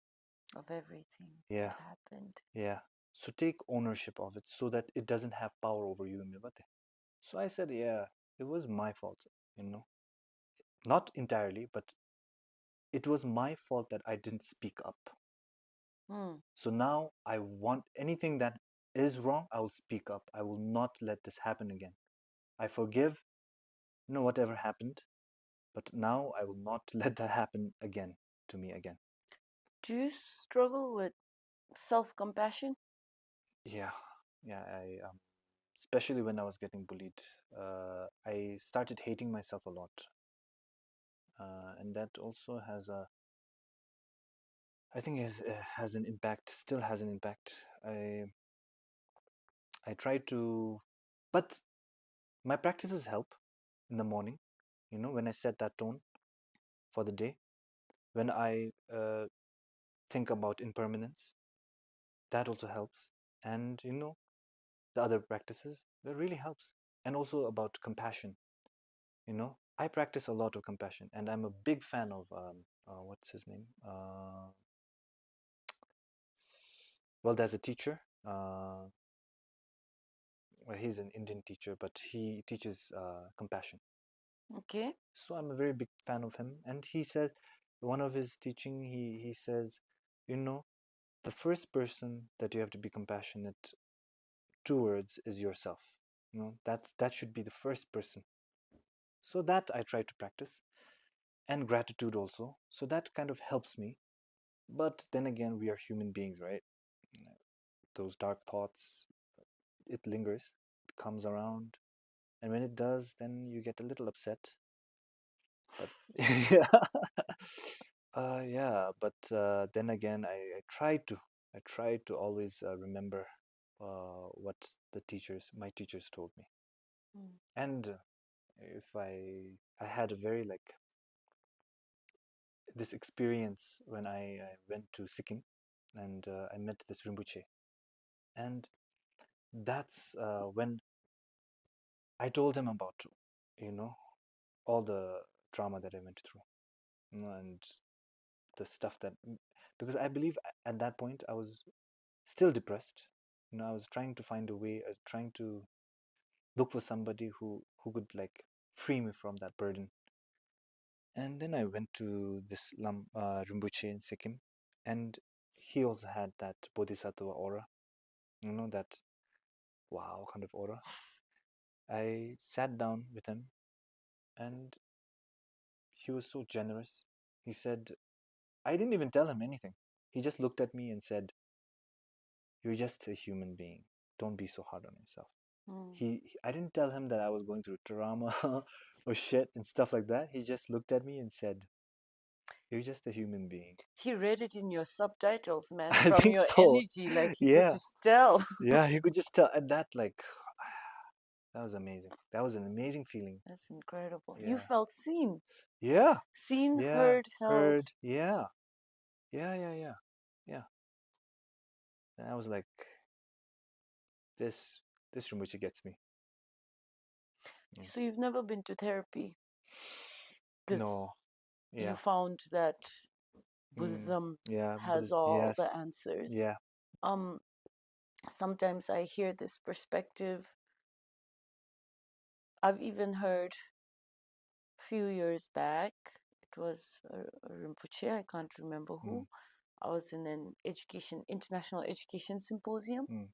Of everything Yeah, that happened. yeah. So take ownership of it so that it doesn't have power over you, Mibate. So I said, yeah, it was my fault, you know. Not entirely, but it was my fault that I didn't speak up. Hmm. So now I want anything that is wrong, I will speak up. I will not let this happen again. I forgive, whatever happened, but now I will not let that happen again to me again. Do you struggle with self-compassion? Yeah, yeah. Especially when I was getting bullied, I started hating myself a lot, and that also I think, has an impact. Still has an impact. I try to, but my practices help in the morning. When I set that tone for the day, when I think about impermanence, that also helps. And the other practices, that really helps. And also about compassion. I practice a lot of compassion, and I'm a big fan of what's his name? Well, there's a teacher. Well, he's an Indian teacher, but he teaches compassion. Okay. So I'm a very big fan of him. And he said, one of his teaching, he says, the first person that you have to be compassionate towards is yourself. That should be the first person. So that I try to practice, and gratitude also. So that kind of helps me. But then again, we are human beings, right? Those dark thoughts, it lingers, it comes around, and when it does, then you get a little upset. But yeah, yeah. But then again, I try to always remember what my teachers told me. Hmm. And if I had a very like this experience when I went to Sikkim, and I met this Rinpoche, and that's when I told him about you know all the trauma that I went through, and the stuff that, because I believe at that point I was still depressed. I was trying to find a way, trying to look for somebody who could like free me from that burden. And then I went to this Rinpoche in Sikkim, and he also had that bodhisattva aura, that wow kind of aura. I sat down with him, and he was so generous. He said, I didn't even tell him anything. He just looked at me and said, "You're just a human being. Don't be so hard on yourself." Hmm. I didn't tell him that I was going through trauma or shit and stuff like that. He just looked at me and said, "You're just a human being." He read it in your subtitles, man, I from think your so. energy. Like he could Yeah. just tell. Yeah, he could just tell. And that, like, that was amazing. That was an amazing feeling. That's incredible. You Yeah. felt seen. Yeah. Seen, Yeah. heard, held. Heard. Yeah. Yeah. Yeah. Yeah. Yeah. And I was like, this Rinpoche gets me. Yeah. So you've never been to therapy because No. you Yeah. found that Mm. Buddhism Yeah. has all Yes. the answers. Yeah. Um, Sometimes I hear this perspective. I've even heard a few years back, it was a Rinpoche, I can't remember who. Mm. I was in an international education symposium, Mm.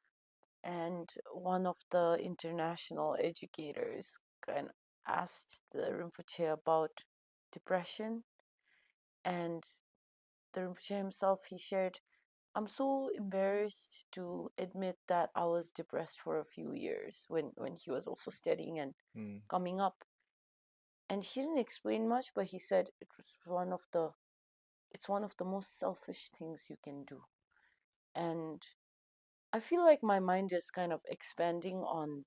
and one of the international educators kind of asked the Rinpoche about depression, and the Rinpoche himself, he shared, I'm so embarrassed to admit that I was depressed for a few years when he was also studying and Mm. coming up. And he didn't explain much, but he said it's one of the most selfish things you can do. And I feel like my mind is kind of expanding on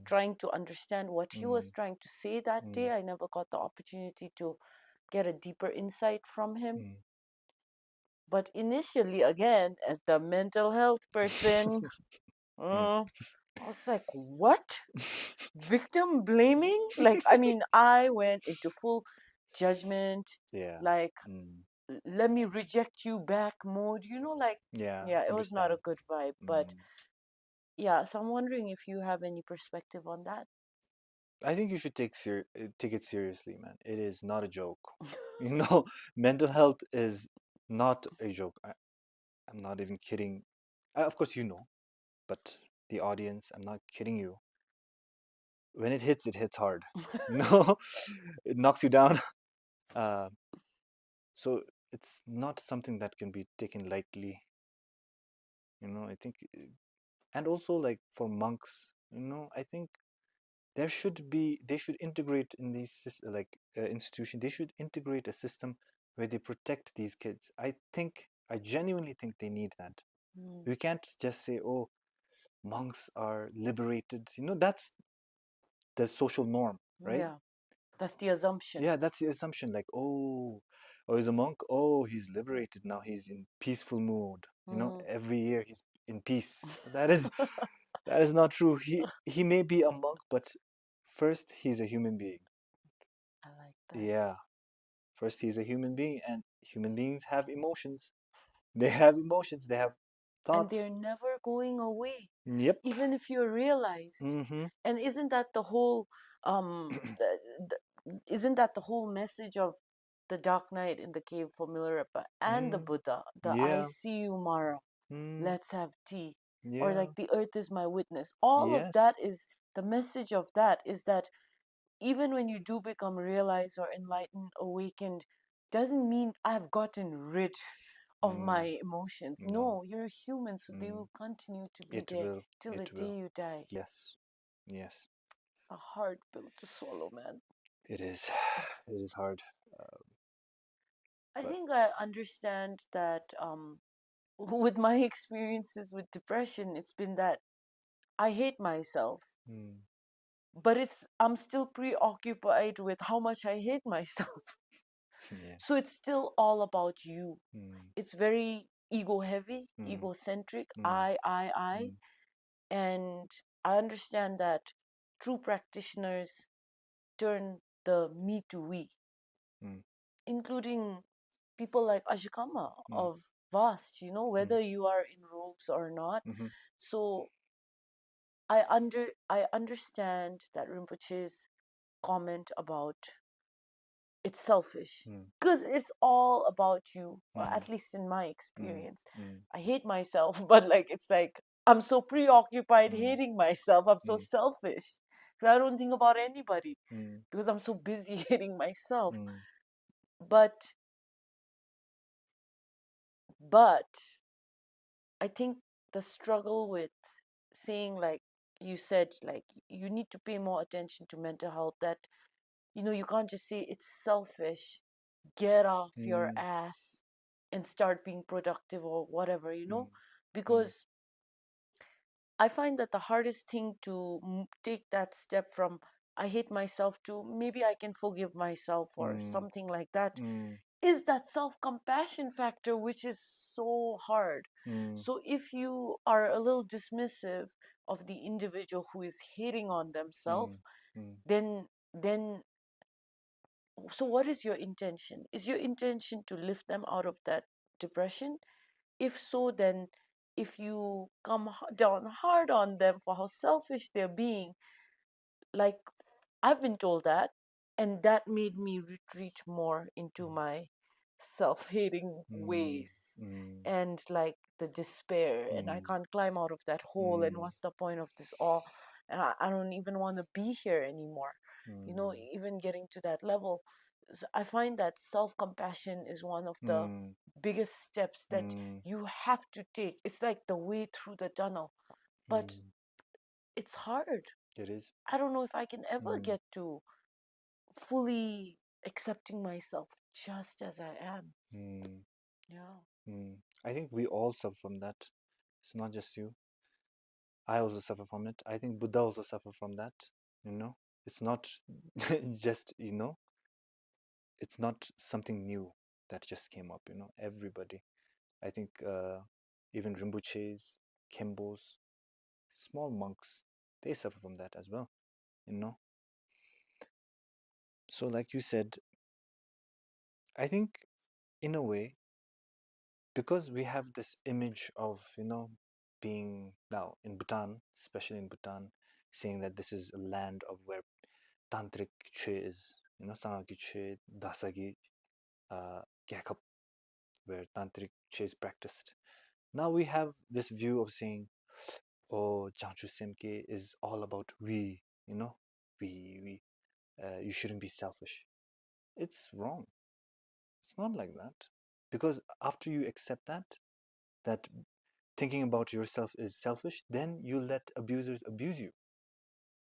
trying to understand what he was Mm. trying to say that day. I never got the opportunity to get a deeper insight from him. But initially, again, as the mental health person, I was like, what? Victim blaming? Like, I mean, I went into full judgment, Yeah. like, let me reject you back mode, like, Yeah. yeah, it was not a Understand. good vibe. But yeah, so I'm wondering if you have any perspective on that. I think you should take it seriously, man. It is not a joke. Mental health is not a joke. I'm not even kidding. Of course, but the audience, I'm not kidding you. When it hits hard. It knocks you down. Uh, so it's not something that can be taken lightly. I think, and also like for monks, I think they should integrate in these institutions. They should integrate a system where they protect these kids. I genuinely think they need that. We can't just say, oh, monks are liberated. That's the social norm, right? Yeah, that's the assumption. Yeah, that's the assumption. Like, oh, he's a monk. Oh, he's liberated now. He's in peaceful mood. Every year he's in peace. That is not true. He may be a monk, but first he's a human being. I like that. Yeah, first he's a human being, and human beings have emotions. They have emotions. They have And thoughts. they're never going away. Yep. Even if you're realized. Mm-hmm. And isn't that the whole isn't that the whole message of the Dark Knight in the Cave for Milarepa and the Buddha, the I Yeah. see you tomorrow, let's have tea, or Yeah. like the earth is my witness. All of Yes. that is the message of that is that even when you do become realized or enlightened, awakened, doesn't mean I've gotten rid of my emotions. No, you're a human, so they will continue to be It there will. till the It day will. you die. Yes. Yes. It's a hard pill to swallow, man. It is. It is hard. I But think I understand that with my experiences with depression, it's been that I hate myself, but I'm still preoccupied with how much I hate myself. yeah. So it's still all about you. It's very ego heavy, egocentric, I. And I understand that true practitioners turn the me to we, including people like Ashikama of Vast, whether you are in robes or not. So I understand that Rinpoche's comment about it's selfish because it's all about you, or at least in my experience. I hate myself, but like it's like I'm so preoccupied hating myself. I'm so selfish because I don't think about anybody because I'm so busy hating myself. But I think the struggle with saying, like you said, like you need to pay more attention to mental health, that you can't just say it's selfish, get off your ass and start being productive or whatever, because I find that the hardest thing to take that step from I hate myself to maybe I can forgive myself or something like that is that self-compassion factor, which is so hard. So if you are a little dismissive of the individual who is hating on themselves, then so what is your intention? Is your intention to lift them out of that depression? If so, then if you come down hard on them for how selfish they're being, like I've been told that, and that made me retreat more into my self-hating ways and like the despair, and I can't climb out of that hole, and what's the point of this all, and I don't even want to be here anymore, even getting to that level. So I find that self-compassion is one of the biggest steps that you have to take. It's like the way through the tunnel, but it's hard. It is. I don't know if I can ever get to fully accepting myself just as I am. Yeah. I think we all suffer from that. It's not just you. I also suffer from it. I think Buddha also suffered from that. It's not just, it's not something new that just came up. Everybody. I think even Rinpoches, Khenpos, small monks, they suffer from that as well. So, like you said, I think in a way, because we have this image of, being now in Bhutan, especially in Bhutan, saying that this is a land of where tantric chö is, sangaki chö, dasagi, gyakap, where tantric chö is practiced. Now we have this view of saying, oh, Jangchu Semke is all about we, we, you shouldn't be selfish. It's wrong. It's not like that. Because after you accept that thinking about yourself is selfish, then you let abusers abuse you.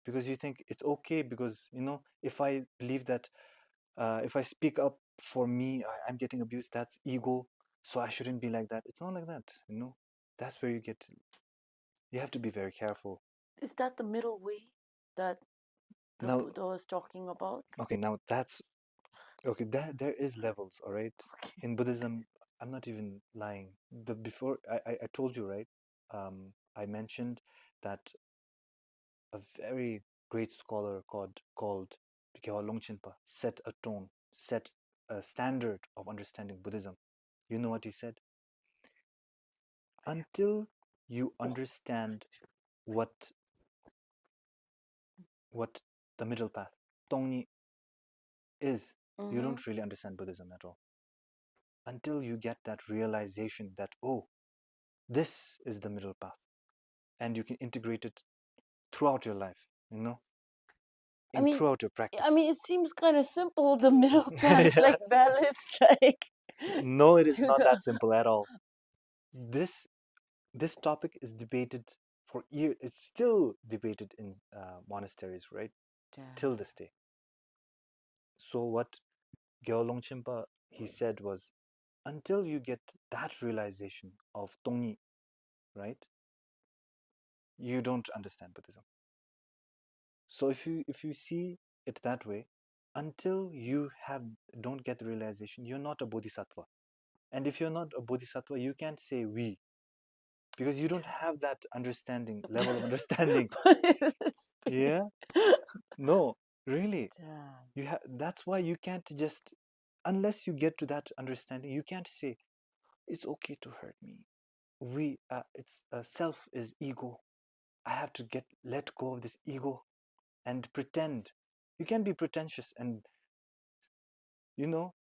Because you think it's okay because, if I believe that if I speak up for me, I'm getting abused, that's ego, so I shouldn't be like that. It's not like that, That's where you have to be very careful. Is that the middle way that the Now, Buddha was talking about? okay, now that's okay. There is levels, all right. In Buddhism, I'm not even lying. Before I told you, right? I mentioned that a very great scholar called Gyaltshen Longchenpa set a tone, set a standard of understanding Buddhism. You know what he said? Until you understand what the middle path, Tongni, is, you don't really understand Buddhism at all. Until you get that realization that, oh, this is the middle path, and you can integrate it throughout your life, throughout your practice. I mean, it seems kind of simple. The middle path, like balance, like. No, it is not that simple at all. This topic is debated for years. It's still debated in monasteries, right? Till this day. So what Gyaltshen Longchenpa he said was, until you get that realization of Tongni, right, you don't understand Buddhism. So if you see it that way, until you don't get the realization, you're not a bodhisattva. And if you're not a bodhisattva, you can't say we, because you don't have that level of understanding. Yeah, no, really. That's why you can't just, unless you get to that understanding, you can't say it's okay to hurt me. It's self is ego. I have to let go of this ego and pretend. You can be pretentious and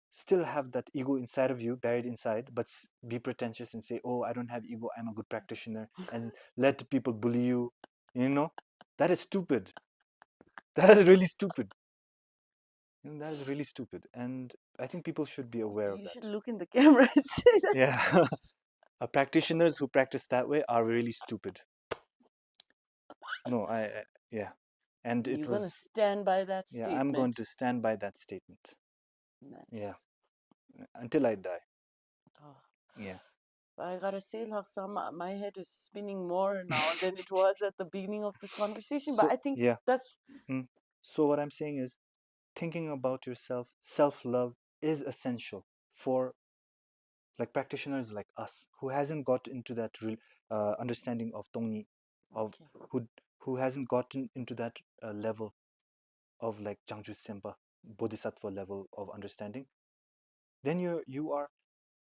still have that ego inside of you, buried inside, but be pretentious and say, oh, I don't have ego, I'm a good practitioner, and let people bully you. That is stupid. That is really stupid. That is really stupid, and I think people should be aware of that. You should look in the camera and say that. Yeah. Practitioners who practice that way are really stupid. No, yeah. And you're going to stand by that statement. Yeah, I'm going to stand by that statement. Nice. Yeah. Until I die. Oh. Yeah. I gotta say, Lhaksam, my head is spinning more now than it was at the beginning of this conversation. But I think that's. So what I'm saying is, thinking about yourself, self-love is essential for like practitioners like us who hasn't got into that real understanding of Tongni, of who hasn't gotten into that level of like Jangju Sempa, Bodhisattva level of understanding. Then you are.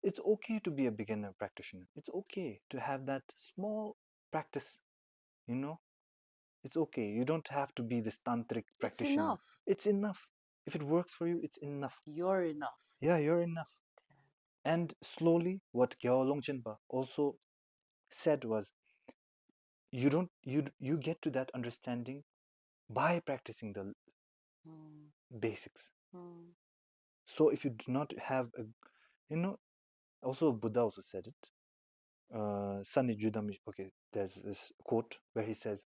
It's okay to be a beginner practitioner. It's okay to have that small practice. It's okay. You don't have to be this tantric practitioner. It's enough. If it works for you, it's enough. You're enough. Yeah, you're enough. And slowly, what Gyaltshen Longchenpa also said was, you get to that understanding by practicing the basics. So if you do not have also Buddha also said it. Okay, there's this quote where he says,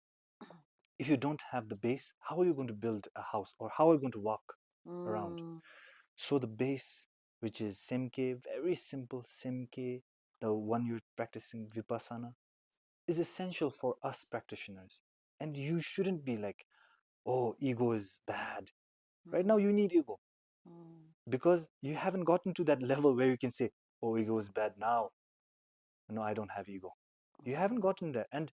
if you don't have the base, how are you going to build a house, or how are you going to walk around? So the base, which is Semke, very simple Semke, the one you're practicing Vipassana, is essential for us practitioners. And you shouldn't be like, oh, ego is bad. Right now, you need ego because you haven't gotten to that level where you can say, oh, ego is bad now. No, I don't have ego. You haven't gotten there. And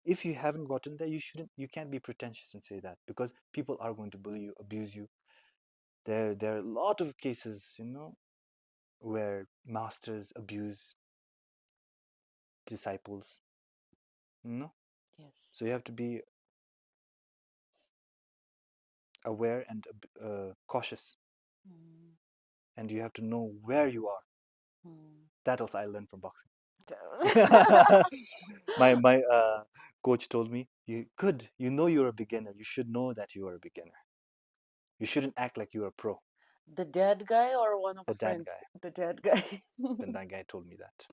if you haven't gotten there, you can't be pretentious and say that, because people are going to bully you, abuse you. There are a lot of cases, where masters abuse disciples. Yes. So you have to be aware and cautious, and you have to know where you are. That also I learned from boxing. my coach told me, you know you're a beginner. You should know that you are a beginner. You shouldn't act like you're a pro. The dead guy or one of The the dad friends? guy. The dead guy. Then that guy told me that.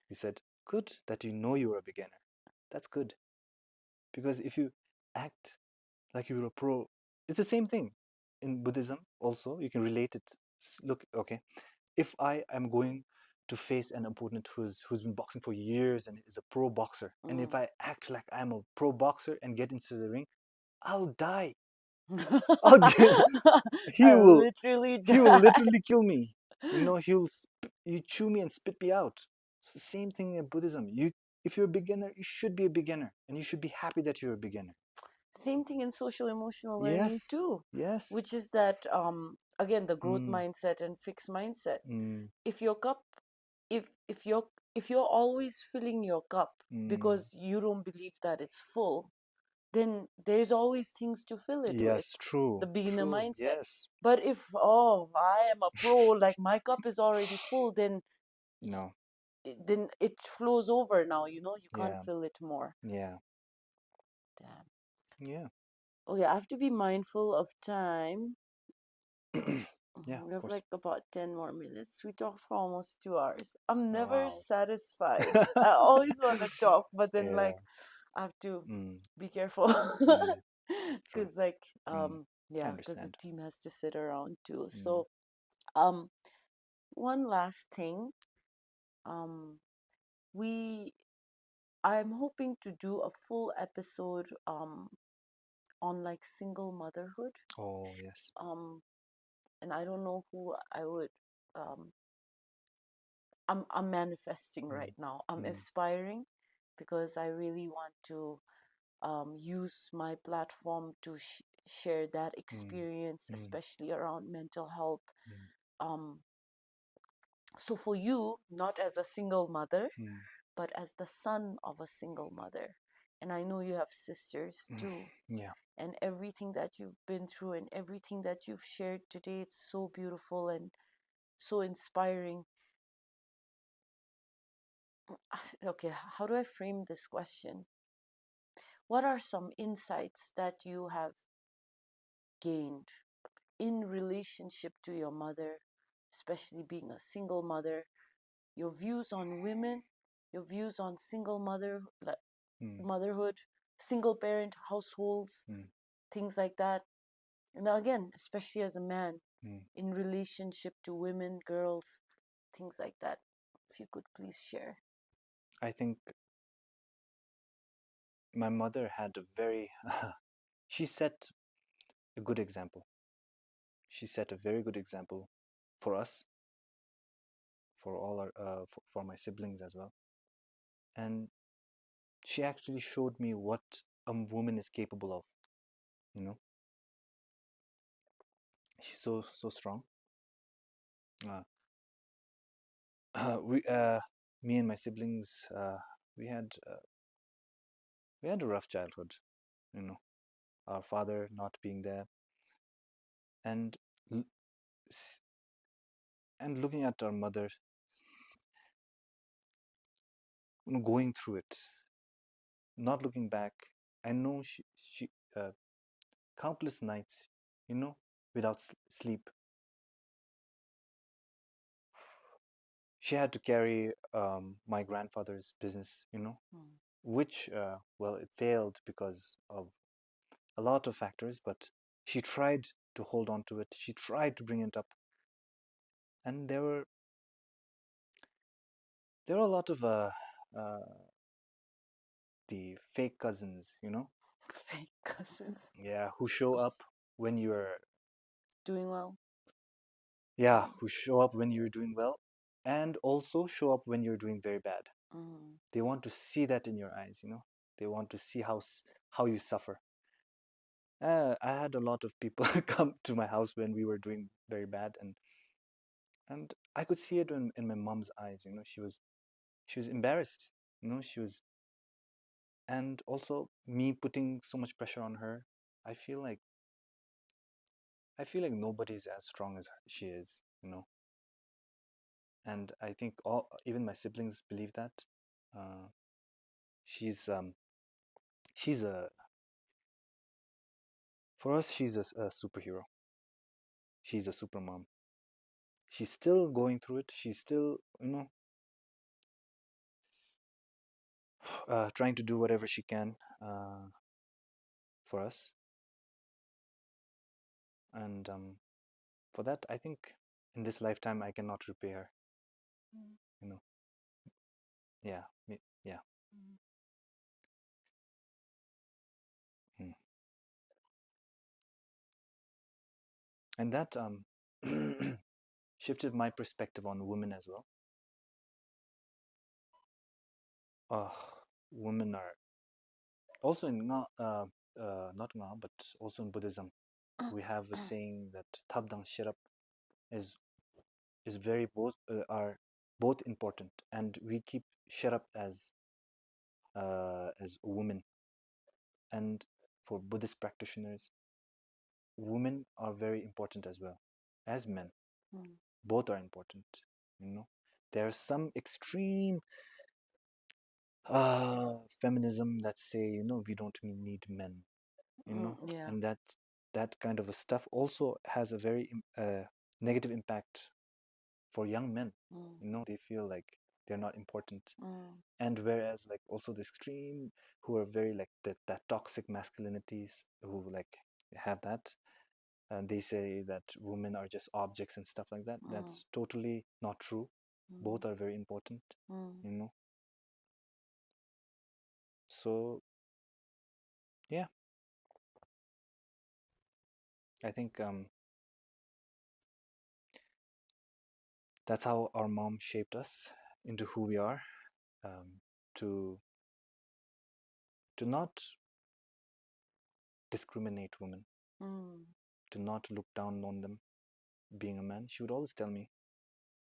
He said, good that you know you're a beginner. That's good. Because if you act like you're a pro, it's the same thing. In Buddhism also, you can relate it. Look, okay, if I am going to face an opponent who's been boxing for years and is a pro boxer, and if I act like I'm a pro boxer and get into the ring, I'll die. I'll get, he will literally literally kill me. You chew me and spit me out. It's the same thing in Buddhism. If you're a beginner, you should be a beginner, and you should be happy that you're a beginner. Same thing in social emotional learning Yes. too. Yes. Which is that again, the growth mindset and fixed mindset. If your cup, if you're always filling your cup because you don't believe that it's full, then there's always things to fill it with. Yes, true. The beginner True. mindset. Yes. But if I am a pro, like my cup is already full, then No. then it flows over now. You can't Yeah. fill it more. Yeah. Damn. Yeah. Okay, I have to be mindful of time. Yeah, We of have course. like about 10 more minutes. We talked for almost 2 hours. I'm never Wow. satisfied. I always want to talk, but then Yeah. like I have to be careful True. because like I yeah, because the understand. team has to sit around too. So um one last thing. We I'm hoping to do a full episode on like single motherhood. Oh, yes. And I don't know who I would um I'm manifesting right now. I'm aspiring because I really want to use my platform to share that experience, especially around mental health. Um, so for you, not as a single mother, but as the son of a single mother, and I know you have sisters too. Yeah. And everything that you've been through and everything that you've shared today, it's so beautiful and so inspiring. Okay, how do I frame this question? What are some insights that you have gained in relationship to your mother, especially being a single mother? Your views on women, your views on single motherhood, single parent households, things like that. And again, especially as a man, in relationship to women, girls, things like that. If you could please share. I think my mother had a very she set a good example. She set a very good example for us, for all our for my siblings as well. And she actually showed me what a woman is capable of. She's so strong. We me and my siblings, we had a rough childhood. Our father not being there, and looking at our mother, going through it, not looking back. I know she countless nights, without sleep. She had to carry my grandfather's business, which it failed because of a lot of factors, but she tried to hold on to it. She tried to bring it up, and there were a lot of the fake cousins, you know? Fake cousins. Yeah, who show up when you're Doing well. yeah, who show up when you're doing well and also show up when you're doing very bad. Mm. They want to see that in your eyes, you know? They want to see how you suffer. I had a lot of people come to my house when we were doing very bad, and I could see it in my mom's eyes, you know? She was embarrassed, you know? And also me putting so much pressure on her. I feel like nobody's as strong as she is, you know? And I think even my siblings believe that. Uh, she's she's a for us she's a superhero. She's a super mom. She's still going through it. She's still, you know, trying to do whatever she can for us. And for that, I think in this lifetime I cannot repay her. Mm. You know, yeah, yeah. Mm. Mm. And that shifted my perspective on women as well. Women are also in not Nga, but also in Buddhism, we have a saying that tabdang shirap is very both are both important, and we keep shirap as women. And for Buddhist practitioners, women are very important as well as men. Mm. Both are important, you know. There are some extreme feminism that say, you know, we don't need men, you know. Yeah. And that kind of a stuff also has a very negative impact for young men. Mm. You know, they feel like they're not important. Mm. And whereas like also the extreme who are very like that toxic masculinities, who like have that, and they say that women are just objects and stuff like that. That's totally not true. Both are very important, you know. So yeah, I think that's how our mom shaped us into who we are, to not discriminate women, to not look down on them being a man. She would always tell me,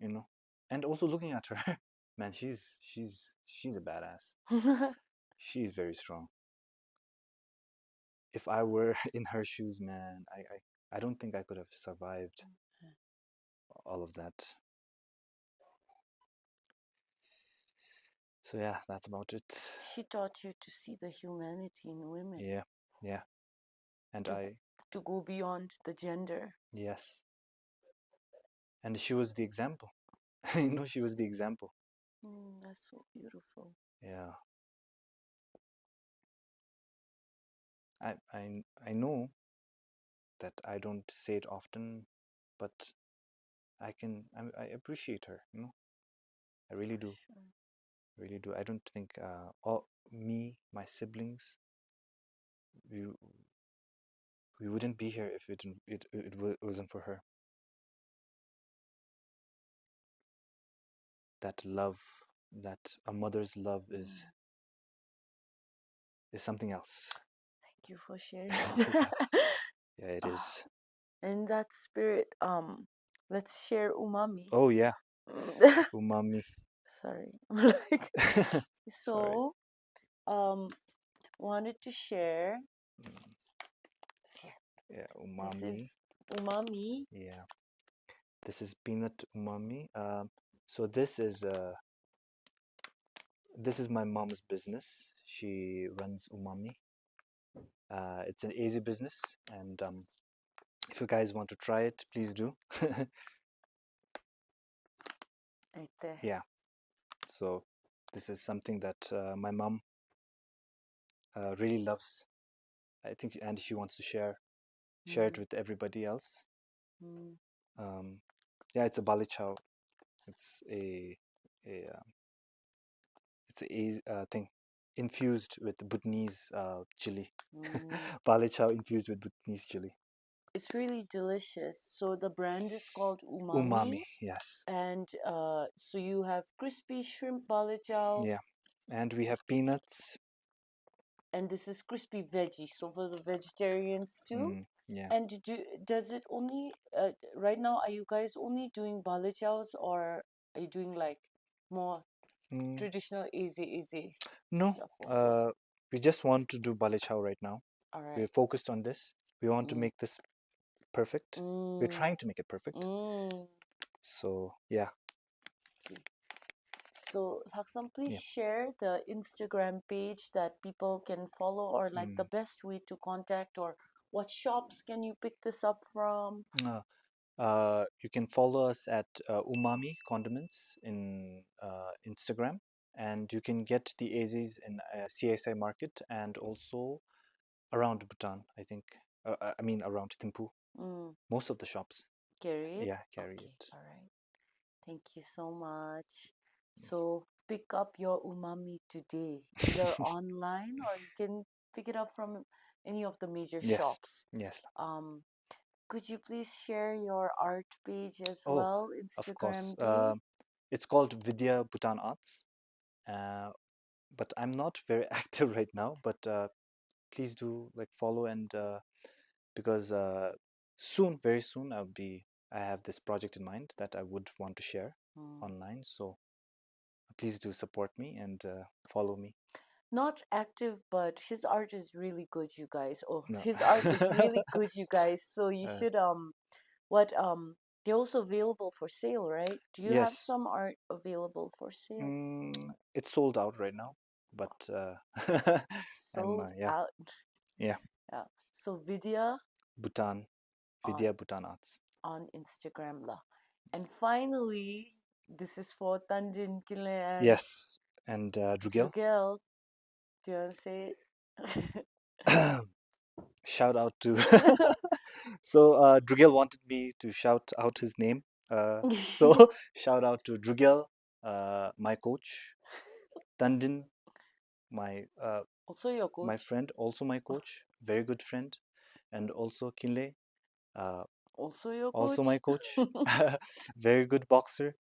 you know. And also looking at her, man, she's a badass. She's very strong. If I were in her shoes, man, I don't think I could have survived all of that. So yeah, that's about it. She taught you to see the humanity in women. Yeah. And to go beyond the gender. Yes. And she was the example. You know, she was the example. That's so beautiful. Yeah. I know that I don't say it often, but I appreciate her, you know. I really do. Sure. Really do. I don't think my siblings, we wouldn't be here if it wasn't for her. That love, that a mother's love is something else. Thank you for sharing. Yeah, it is. In that spirit, let's share umami. Oh yeah, umami. Sorry, like Sorry. wanted to share. Yeah, umami. This is umami. Yeah, this is peanut umami. So this is my mom's business. She runs umami. It's an easy business, and if you guys want to try it, please do. Right there. Yeah. So this is something that my mom really loves, I think, and she wants to share it with everybody else. Yeah, it's a bali chow. It's a thing. infused with Bhutanese chili. Mm. Bale chow infused with Bhutanese chili. It's really delicious. So the brand is called Umami, yes. and so you have crispy shrimp bale chow, Yeah. And we have peanuts. and this is crispy veggie. So for the vegetarians too. Yeah. And does it only right now? Are you guys only doing bale chows, or are you doing like more Mm, traditional easy no, stuff also? we just want to do bale chow right now. All right. We're focused on this. We want to Mm. make this perfect. We're Mm. trying to make it perfect. Mm. So yeah, Okay. So, Lhaksam, please yeah. share the Instagram page that people can follow, or like the best way to contact, or what shops can you pick this up from? You can follow us at Umami Condiments in Instagram, and you can get the Azis in CSI Market and also around Bhutan. I think. I mean around Thimphu. Mm. Most of the shops. Carry it? Yeah, carry Okay, it. all right. Thank you so much. Yes. So, pick up your umami today, either online or you can pick it up from any of the major Yes. shops. Yes. Could you please share your art page as Oh, well, of course. Instagram day? It's called Vidya Bhutan Arts. But I'm not very active right now. But please do like follow and because soon, very soon, I have this project in mind that I would want to share online. So please do support me and follow me. Not active, but his art is really good, you guys. Oh, No. his art is really good, you guys. So you should what they're also available for sale, right? Do you have Yes. some art available for sale? It's sold out right now, but Sold yeah, out. yeah. Yeah. So Vidya Bhutan, on Vidya Bhutan Arts. on Instagram lah. And finally, this is for Tanjin Kile and Yes, and Drugel. Drugel. Do you want to say it? Shout out to so Drugel wanted me to shout out his name. So shout out to Drugel, my coach, Tandin, my Also your my coach. friend, also my coach, very good friend, and also Kinle, Also your also coach. my coach, very good boxer.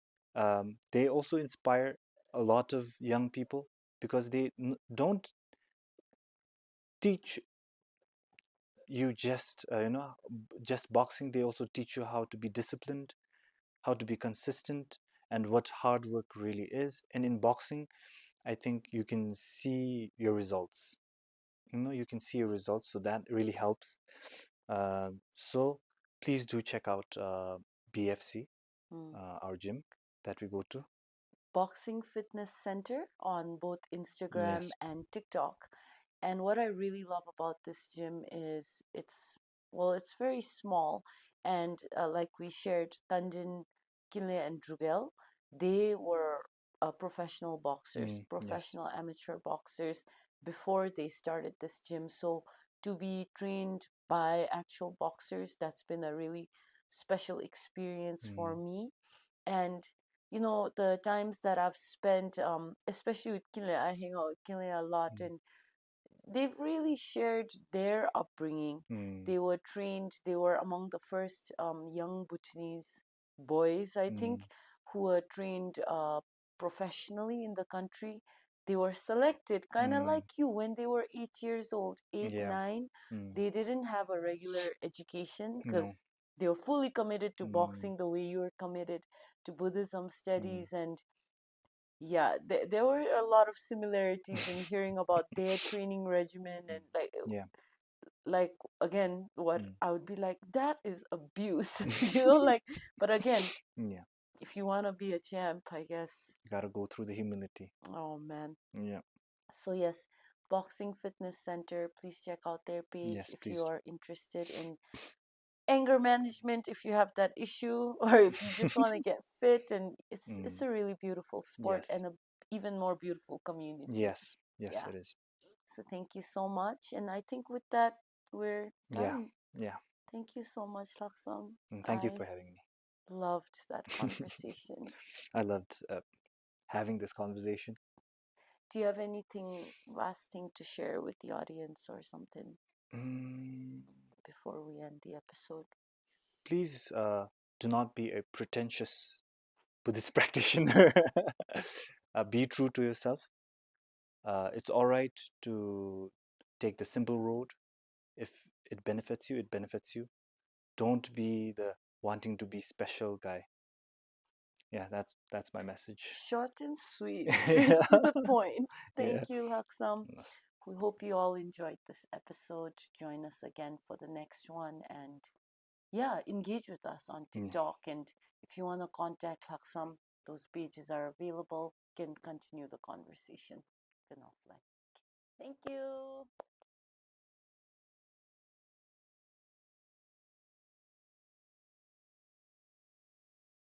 They also inspire a lot of young people because they don't teach you just just boxing. They also teach you how to be disciplined, how to be consistent, and what hard work really is. And in boxing, I think you can see your results. You can see your results, so that really helps. So please do check out BFC, our gym that we go to. Boxing Fitness Center on both Instagram Yes. and TikTok. And what I really love about this gym is it's very small. And like we shared, Tanjin, Kinle, and Drugel, they were professional boxers, Yes. professional amateur boxers before they started this gym. So to be trained by actual boxers, that's been a really special experience for me. And the times that I've spent, especially with Kinle, I hang out with Kinle a lot, and they've really shared their upbringing. They were trained, they were among the first young Bhutanese boys, I think, who were trained professionally in the country. They were selected, kind of like you, when they were 8 years old, eight, Yeah. 9. They didn't have a regular education No. because they were fully committed to boxing the way you were committed to Buddhism studies. And yeah, there were a lot of similarities in hearing about their training regimen, and Yeah. like again, what I would be like, that is abuse, but again, Yeah. if you want to be a champ, I guess. You gotta go through the humility. Oh man. Yeah. So yes, Boxing Fitness Center, please check out their page Yes, if please you do. are interested in anger management, if you have that issue, or if you just want to get fit. And it's a really beautiful sport, Yes. and a even more beautiful community. Yes. Yes, Yeah. it is. So thank you so much, and I think with that we're Yeah. done. Yeah. Thank you so much, Laksam. And thank you I for having me. loved that conversation. I loved having this conversation. Do you have anything, last thing to share with the audience or something before we end the episode? Please do not be a pretentious Buddhist practitioner. Be true to yourself. It's all right to take the simple road. If it benefits you, it benefits you. Don't be the wanting to be special guy. Yeah, that's my message. Short and sweet, straight to the point. Thank you, Lhaksam. Yes. We hope you all enjoyed this episode. Join us again for the next one, and yeah, engage with us on TikTok. And if you want to contact Lhaksam, those pages are available. You can continue the conversation. Thank you.